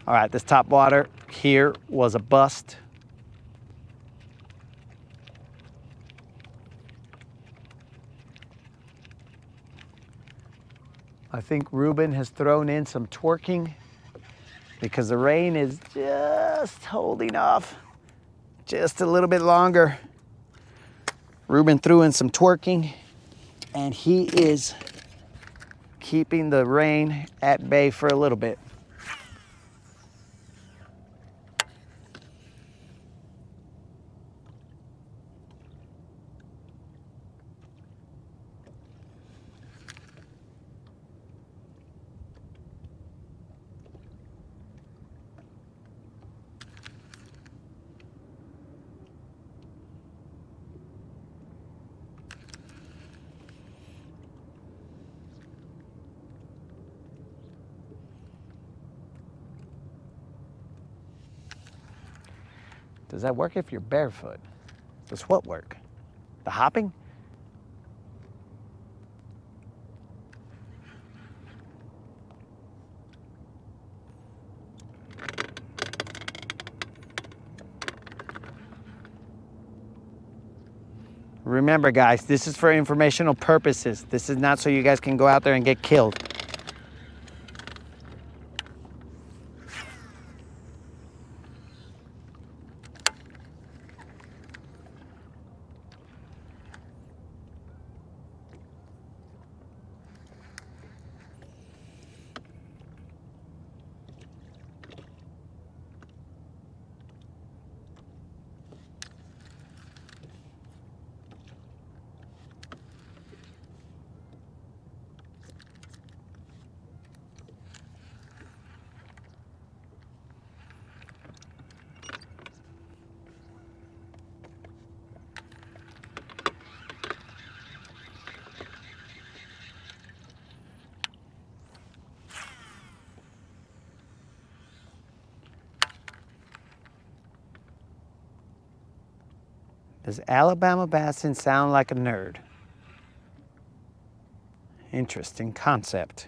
All right, this top water here was a bust. I think Ruben has thrown in some twerking because the rain is just holding off just a little bit longer. Ruben threw in some twerking and he is keeping the rain at bay for a little bit. Does that work if you're barefoot? Does what work? The hopping? Remember guys, this is for informational purposes. This is not so you guys can go out there and get killed. Does Alabama Bassin sound like a nerd? Interesting concept.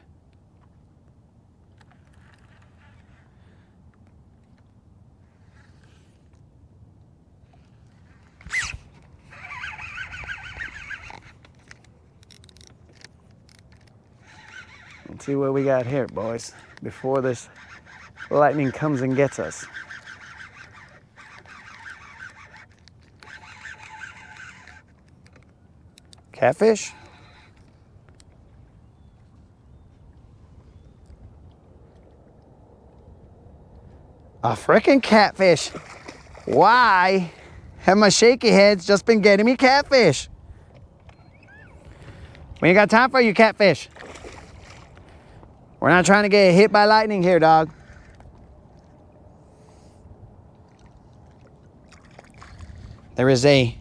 Let's see what we got here, boys, before this lightning comes and gets us. Catfish? A frickin' catfish. Why have my shaky heads just been getting me catfish? We ain't got time for you catfish. We're not trying to get hit by lightning here, dog. There is a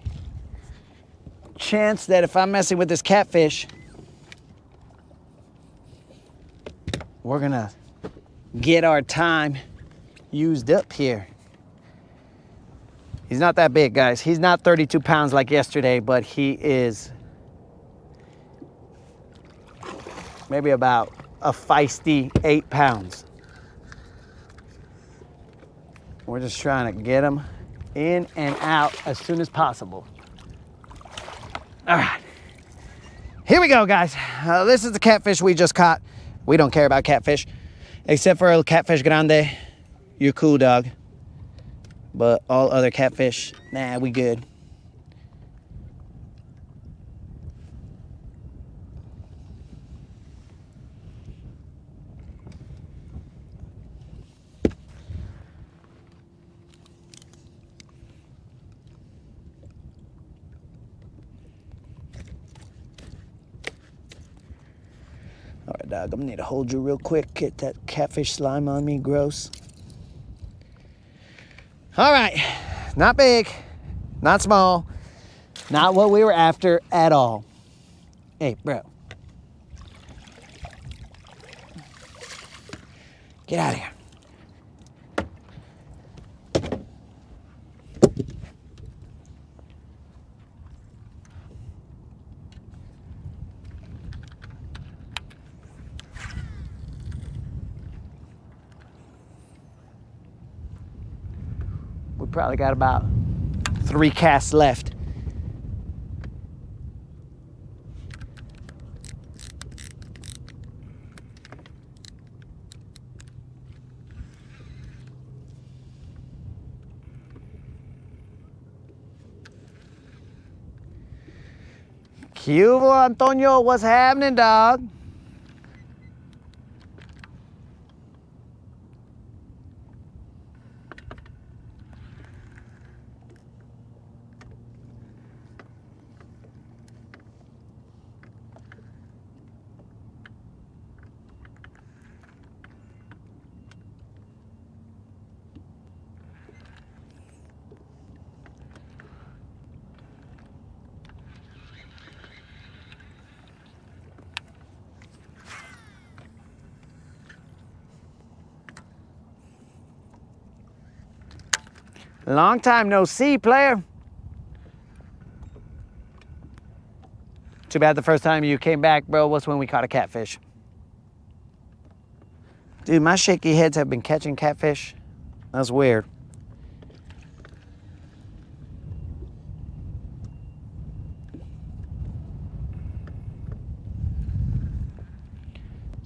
chance that if I'm messing with this catfish, we're gonna get our time used up here. He's not that big, guys. He's not 32 pounds like yesterday, but he is maybe about a feisty 8 pounds. We're just trying to get him in and out as soon as possible. All right, here we go, guys. This is the catfish we just caught. We don't care about catfish, except for El Catfish Grande. You're cool, dog. But all other catfish, nah, we good. All right, dog, I'm gonna need to hold you real quick. Get that catfish slime on me, gross. All right, not big, not small, not what we were after at all. Hey, bro. Get out of here. We probably got about 3 casts left. Cubo, Antonio, what's happening, dog? Long time no see, player. Too bad the first time you came back, bro, was when we caught a catfish. Dude, my shaky heads have been catching catfish. That's weird.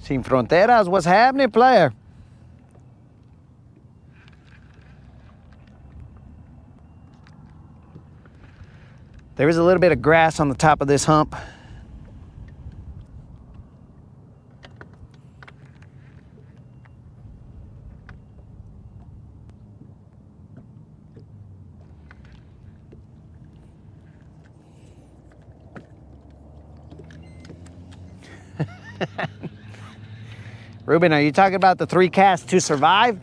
Sin Fronteras, what's happening, player? There is a little bit of grass on the top of this hump. Ruben, are you talking about the 3 casts to survive?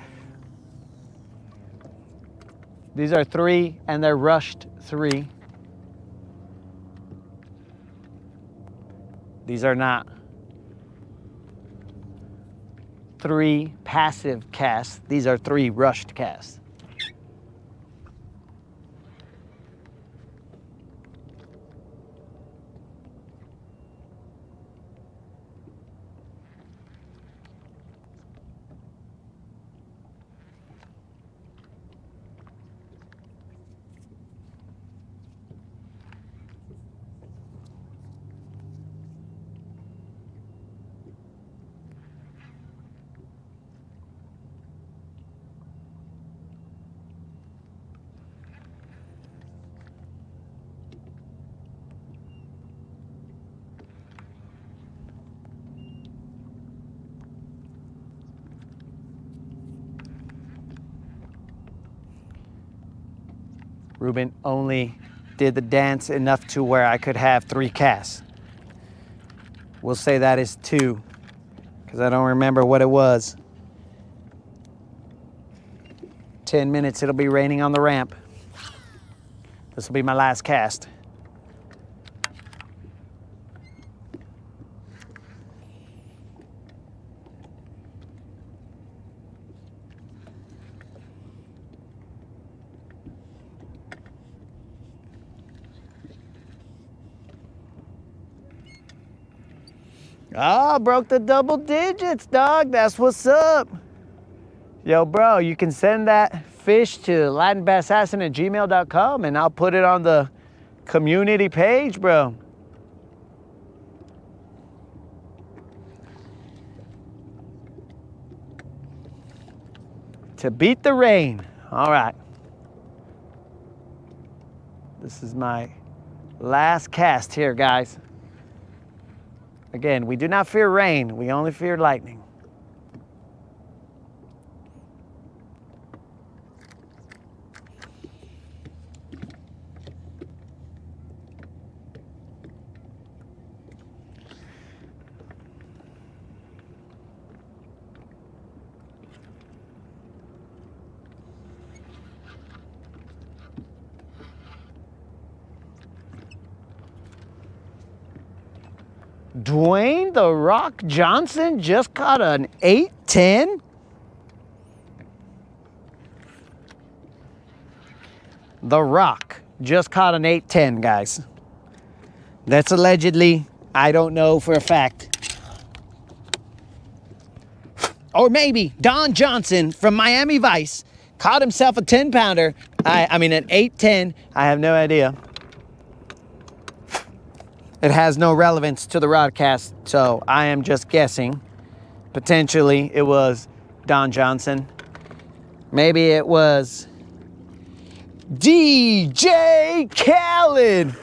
These are 3 and they're rushed 3. These are not 3 passive casts. These are 3 rushed casts. Ruben only did the dance enough to where I could have 3 casts. We'll say that is 2, because I don't remember what it was. 10 minutes, it'll be raining on the ramp. This will be my last cast. Oh, broke the double digits, dog. That's what's up. Yo, bro, you can send that fish to latinbassassassin@gmail.com and I'll put it on the community page, bro. To beat the rain. All right. This is my last cast here, guys. Again, we do not fear rain. We only fear lightning. Dwayne "The Rock" Johnson just caught an 8-10. The Rock just caught an 8-10, guys. That's allegedly, I don't know for a fact. Or maybe Don Johnson from Miami Vice caught himself a 10-pounder. I mean, an 8-10. I have no idea. It has no relevance to the Rodcast, so I am just guessing. Potentially, it was Don Johnson. Maybe it was DJ Khaled.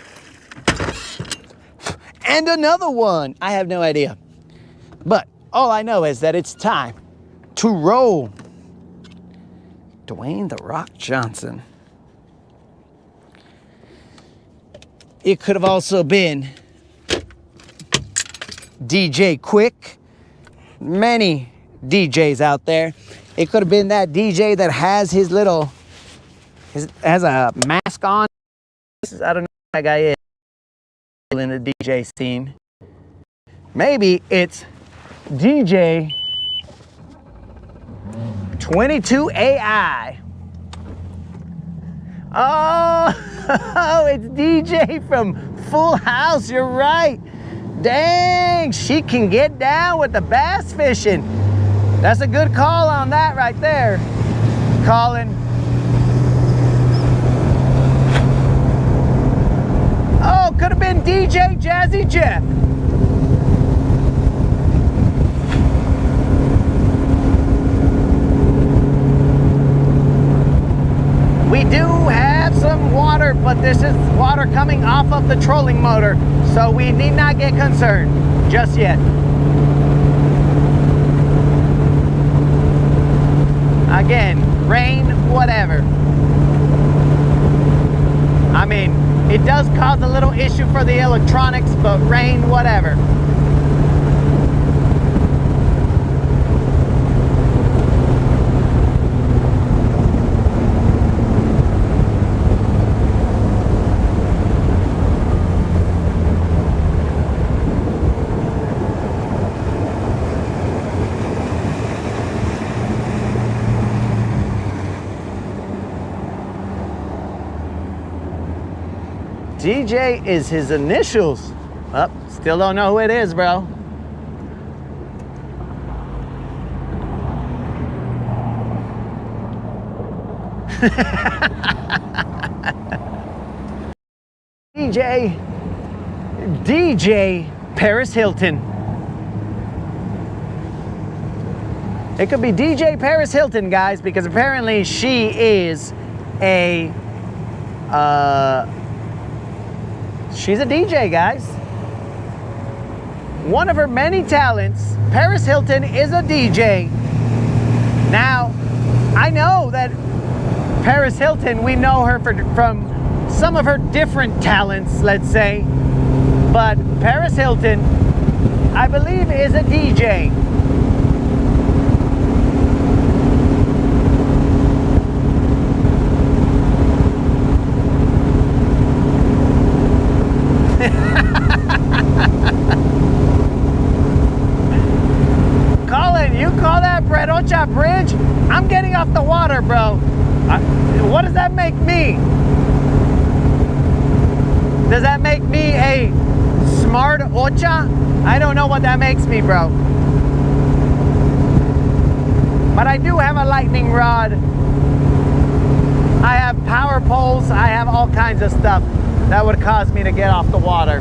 And another one. I have no idea. But all I know is that it's time to roll Dwayne "The Rock" Johnson. It could have also been DJ Quick. Many DJs out there. It could have been that DJ that has his little, has a mask on. I don't know who that guy is in the DJ scene. Maybe it's DJ 22AI. Oh, it's DJ from Full House. You're right. Dang, she can get down with the bass fishing. That's a good call on that right there, Colin. Oh, could have been DJ Jazzy Jeff. We do have some water, but this is water coming off of the trolling motor, so we need not get concerned just yet. Again, rain, whatever. I mean, it does cause a little issue for the electronics, but rain, whatever. DJ is his initials. Oh, still don't know who it is, bro. DJ Paris Hilton. It could be DJ Paris Hilton, guys, because apparently she is a she's a DJ, guys. One of her many talents, Paris Hilton, is a DJ. Now, I know that Paris Hilton, we know her from some of her different talents, let's say. But Paris Hilton, I believe, is a DJ. Colin, you call that Bredocha Bridge? I'm getting off the water, bro. What does that make me? Does that make me a smart ocha? I don't know what that makes me, bro. But I do have a lightning rod. I have power poles. I have all kinds of stuff that would cause me to get off the water.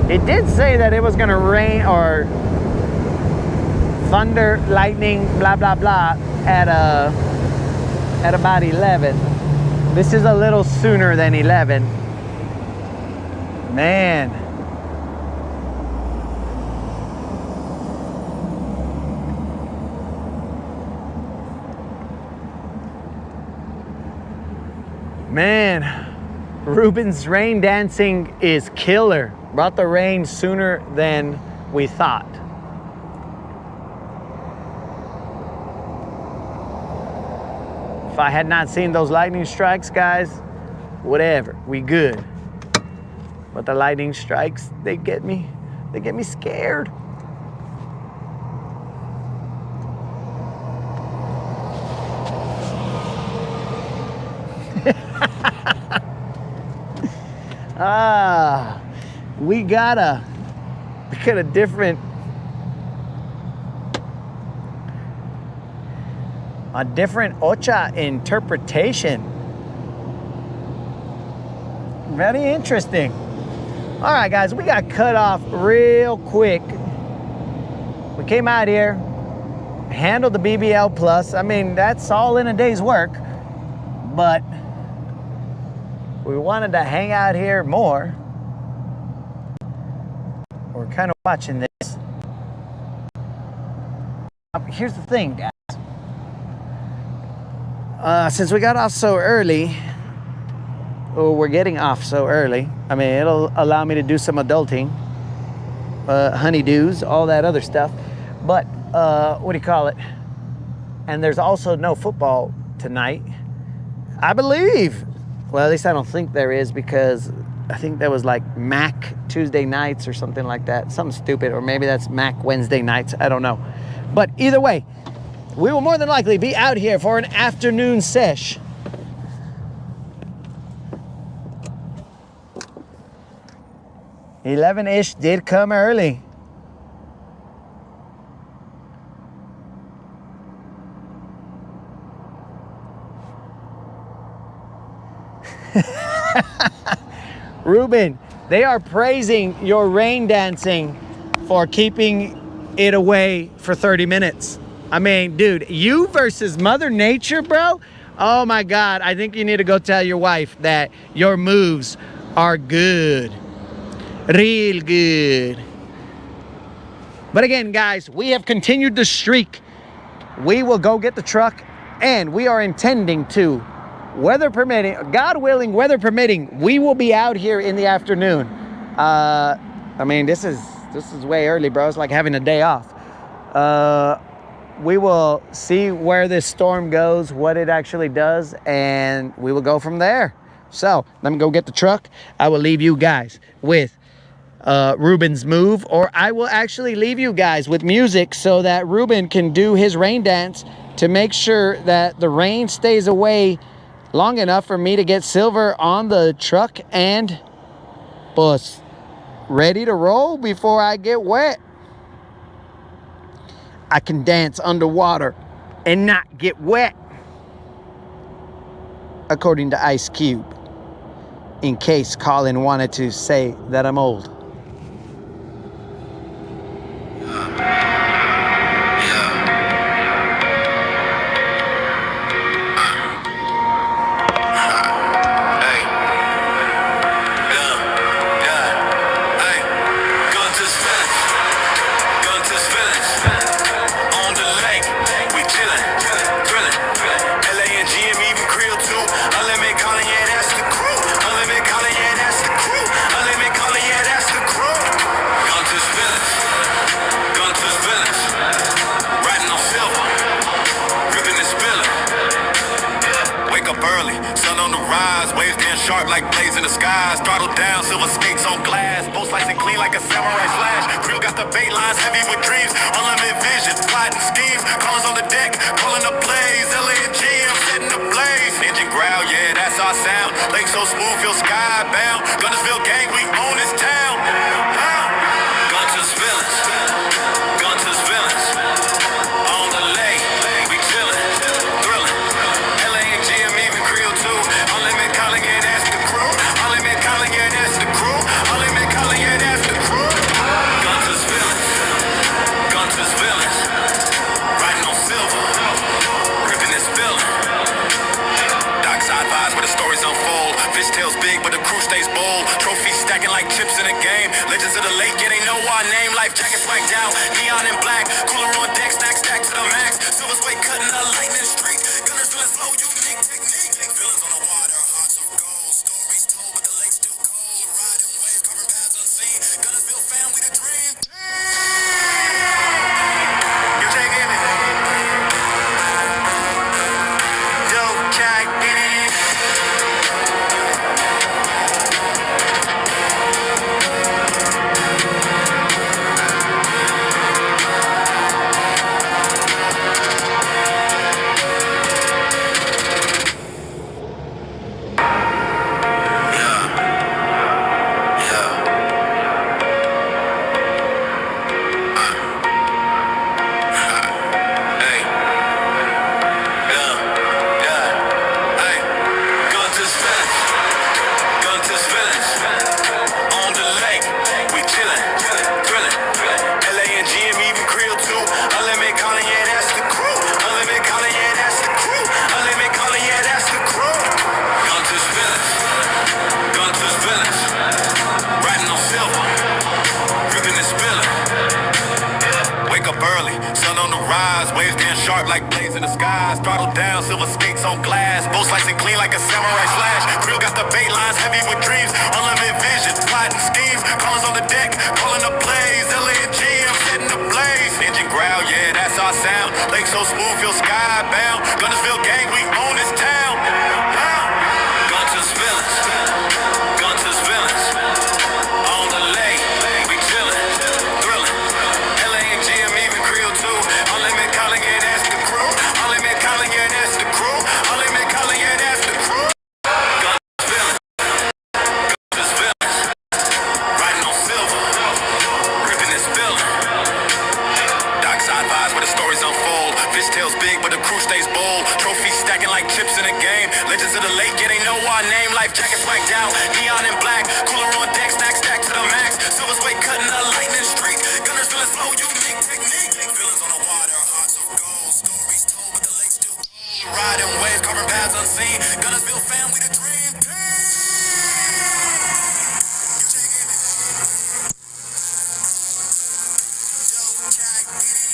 It did say that it was gonna rain or thunder, lightning, blah, blah, blah at about 11. This is a little sooner than 11. Man. Man, Ruben's rain dancing is killer. Brought the rain sooner than we thought. If I had not seen those lightning strikes, guys, whatever, we good. But the lightning strikes, they get me scared. We got a different ocha interpretation. Very interesting. All right, guys, we got cut off real quick. We came out here, handled the BBL Plus. I mean, that's all in a day's work, but we wanted to hang out here more. We're kind of watching this. Here's the thing, guys. Since we got off so early, or we're getting off so early, I mean, it'll allow me to do some adulting, honeydews, all that other stuff. But, what do you call it? And there's also no football tonight, I believe. Well, at least I don't think there is, because I think that was like Mac Tuesday nights or something like that. Something stupid, or maybe that's Mac Wednesday nights. I don't know. But either way, we will more than likely be out here for an afternoon sesh. "11-ish did come early. Ruben, they are praising your rain dancing for keeping it away for 30 minutes. I mean, dude, you versus Mother Nature, bro. Oh my God, I think you need to go tell your wife that your moves are good. Real good. But again, guys, we have continued the streak. We will go get the truck, and we are intending to, weather permitting, God willing, weather permitting, we will be out here in the afternoon. I mean, this is way early, bro. It's like having a day off. We will see where this storm goes, what it actually does, and we will go from there. So let me go get the truck. I will leave you guys with Ruben's move, or I will actually leave you guys with music so that Ruben can do his rain dance to make sure that the rain stays away long enough for me to get Silver on the truck and bus ready to roll before I get wet. I can dance underwater and not get wet, according to Ice Cube, in case Colin wanted to say that I'm old. Sharp like blades in the skies, throttle down, silver skates on glass, both slicing clean like a samurai slash. Crew got the bait lines heavy with dreams, unlimited vision, plotting schemes, callers on the deck, calling the plays, LA and G, I'm setting the blaze. Engine growl, yeah, that's our sound. Lake so smooth, feel skybound. Guntersville gang, we own this town. Guntersville, Guntersville, on the lake, we chillin', thrillin'. LA and GM, even Creole too. Unlimited calling, yeah, that's the crew. Unlimited calling, yeah, that's the crew. Unlimited calling, yeah, that's the crew. Guntersville, Guntersville, riding on silver, ripping this building. Dockside vibes where the stories unfold. Fish tails big, but the crew stays bold. Trophies stacking like chips in a game. Legends of the lake, yeah, they know our name. Life jackets wiped out, neon and black. Cooler on deck, stack to the max. Silver's way cutting a lightning streak. Gunners feeling slow, unique technique. Feelings on the water, hearts of gold. Stories told, but the lake's still cold. Riding waves, carving paths unseen. Guntersville fam, we the dream. You taking it? Dope jack in it. Waves getting sharp like blades in the skies. Throttle down, silver skates on glass. Boat slicing clean like a samurai slash. Creel got the bait lines heavy with dreams. Unlimited vision, plotting schemes. Callers on the deck, calling the plays. LA and G, I'm setting the blaze. Engine growl, yeah, that's our sound. Lake so smooth, feel skybound. Guntersville gang, we own this town. Guntersville, Guntersville, on the lake, we chillin', thrillin'. LA and G, I'm even Creole too. Unlimited calling, yeah, that's the crew. Unlimited calling, yeah, that's the crew. Unlimited calling, yeah, that's the crew. Guntersville, Guntersville, riding on silver, ripping this building. Dockside vibes where the stories unfold. Fish tails big, but the crew stays bold. Trophies stacking like chips in a game. Legends of the lake, yeah, they know our name. Life jackets wiped out, neon and black. Cooler on deck, stack to the max. Silver's way cutting a lightning streak. Gunners feeling slow, unique technique. Feelings on the water, hearts of gold. Stories told, but the lake's still cold. Riding waves, carving paths unseen. Guntersville fam, we the dream team. You taking it? Dope jack in it.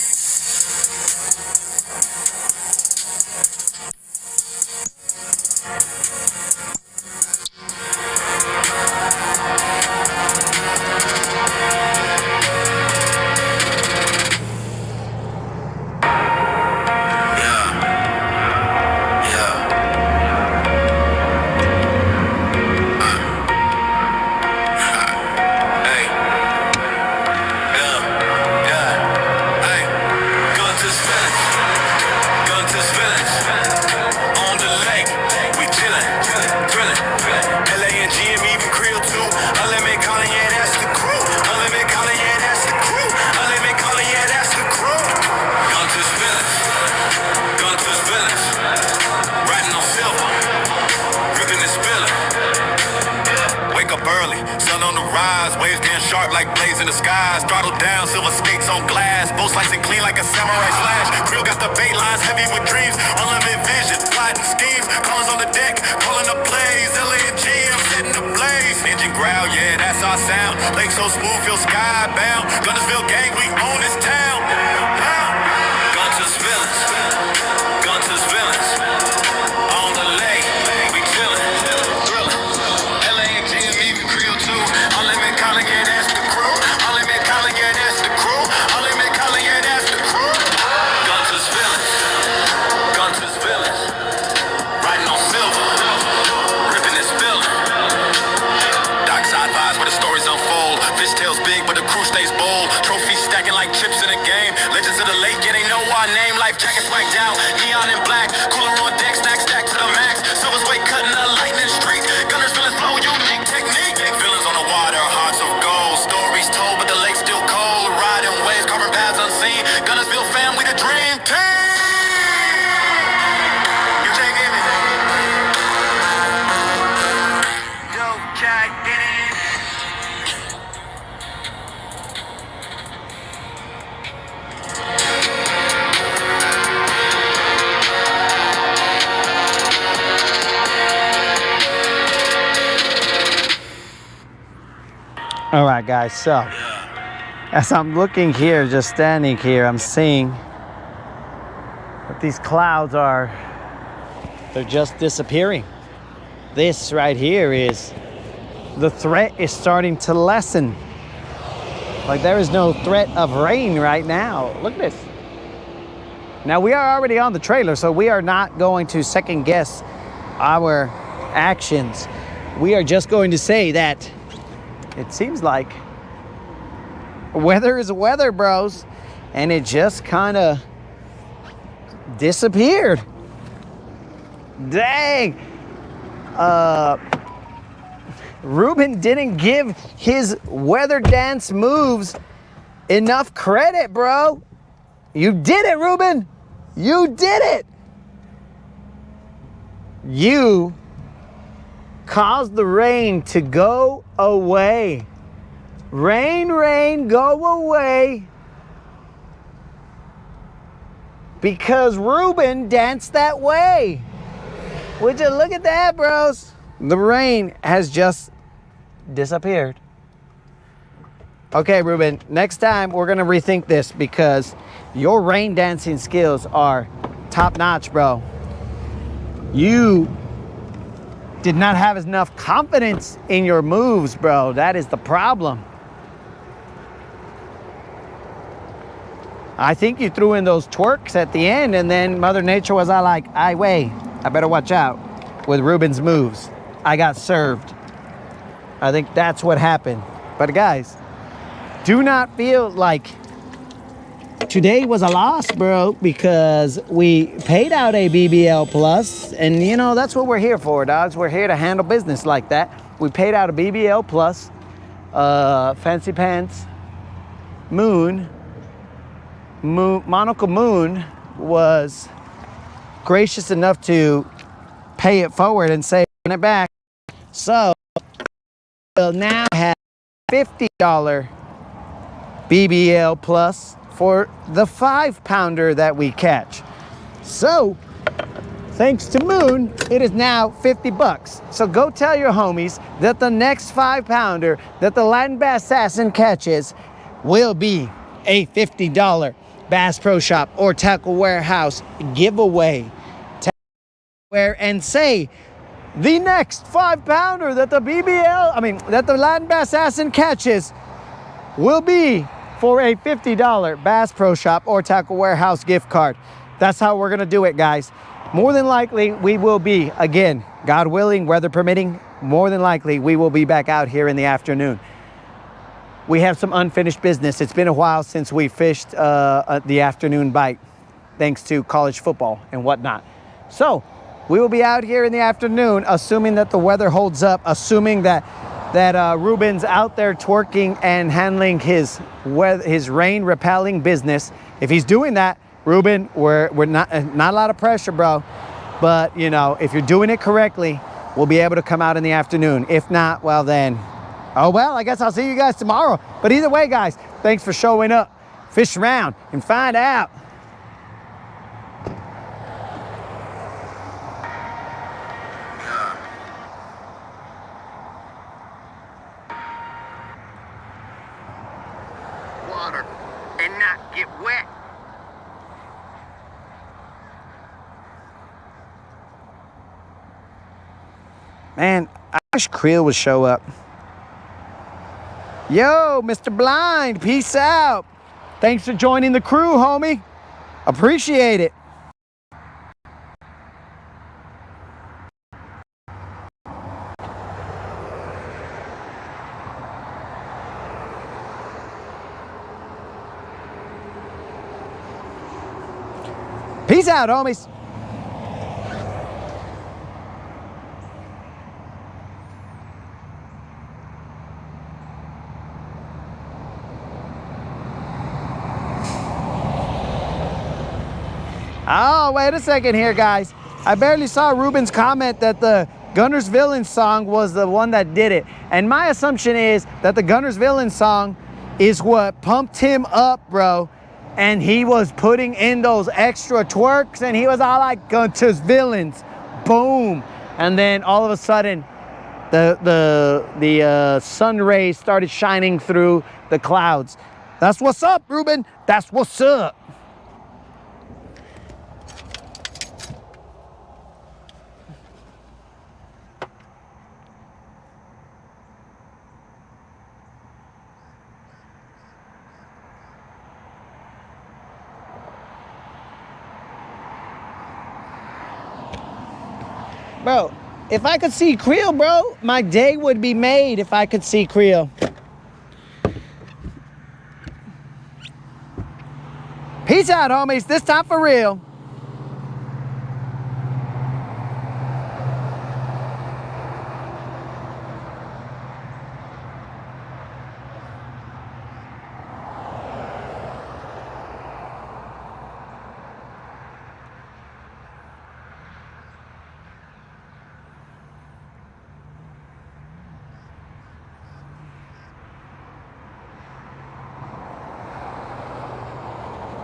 Waves getting sharp like blades in the skies. Throttle down, silver skates on glass. Boat slicing clean like a samurai slash. Creel got the bait lines heavy with dreams. Unlimited vision, plotting schemes. Callers on the deck, calling the plays. LA and G, I'm setting the blaze. Engine growl, yeah, that's our sound. Lake so smooth, feel skybound. Guntersville gang, we own this town. Guntersville, Guntersville, on the lake, we chillin', thrillin'. LA and G, I'm even Creole too. Unlimited calling, yeah, that's the crew. Unlimited calling, yeah, that's the crew. Unlimited calling, yeah, that's the crew. Guntersville, Guntersville, riding on silver, ripping this building. Dockside vibes where the stories unfold. Fish tails big, but the crew stays bold. Trophies stacking like chips in a game. Legends of the lake, yeah, they know our name. Life jackets wiped out, neon and black. Cooler on deck, stack to the max. Silver's way All right, guys, so as I'm looking here, just standing here, I'm seeing that these clouds they're just disappearing. This right here is, the threat is starting to lessen. Like there is no threat of rain right now. Look at this. Now we are already on the trailer, so we are not going to second guess our actions. We are just going to say that it seems like weather is weather, bros, and it just kind of disappeared. Dang. Ruben didn't give his weather dance moves enough credit, bro. You did it, Ruben. You did it. You caused the rain to go away. Rain, rain, go away. Because Ruben danced that way. Would you look at that, bros? The rain has just disappeared. Okay, Ruben, next time we're gonna rethink this because your rain dancing skills are top notch, bro. You did not have enough confidence in your moves, bro. That is the problem. I think you threw in those twerks at the end, and then Mother Nature was all like, "Ay, wait, I better watch out with Ruben's moves. I got served." I think that's what happened. But guys, do not feel like today was a loss, bro, because we paid out a BBL plus, and you know, that's what we're here for, dogs. We're here to handle business like that. We paid out a BBL plus. Fancy Pants Monocle Moon was gracious enough to pay it forward and say it back. So we'll now have $50 BBL plus for the 5-pounder that we catch. So thanks to Moon, it is now 50 bucks. So go tell your homies that the next 5-pounder that the Latin Bass Assassin catches will be a $50 Bass Pro Shop or Tackle Warehouse giveaway. And say the next 5-pounder that the that the Latin Bass Assassin catches will be for a $50 Bass Pro Shop or Tackle Warehouse gift card. That's how we're gonna do it, guys. More than likely, we will be, again, God willing, weather permitting, more than likely, we will be back out here in the afternoon. We have some unfinished business. It's been a while since we fished the afternoon bite, thanks to college football and whatnot. So we will be out here in the afternoon, assuming that the weather holds up, assuming that Ruben's out there twerking and handling his rain repelling business. If he's doing that, Ruben, we're not a lot of pressure, bro. But you know, if you're doing it correctly, we'll be able to come out in the afternoon. If not, well then, oh well, I guess I'll see you guys tomorrow. But either way, guys, thanks for showing up. Fish around and find out. Water and not get wet. Man, I wish Creel would show up. Yo, Mr. Blind, peace out. Thanks for joining the crew, homie. Appreciate it. Peace out, homies. Oh, wait a second here, guys. I barely saw Ruben's comment that the Guntersville song was the one that did it. And my assumption is that the Guntersville song is what pumped him up, bro. And he was putting in those extra twerks and he was all like, Guntersville, boom. And then all of a sudden, The sun rays started shining through the clouds. That's what's up, Ruben. That's what's up. Bro, if I could see Creel, bro, my day would be made if I could see Creel. Peace out, homies. This time for real.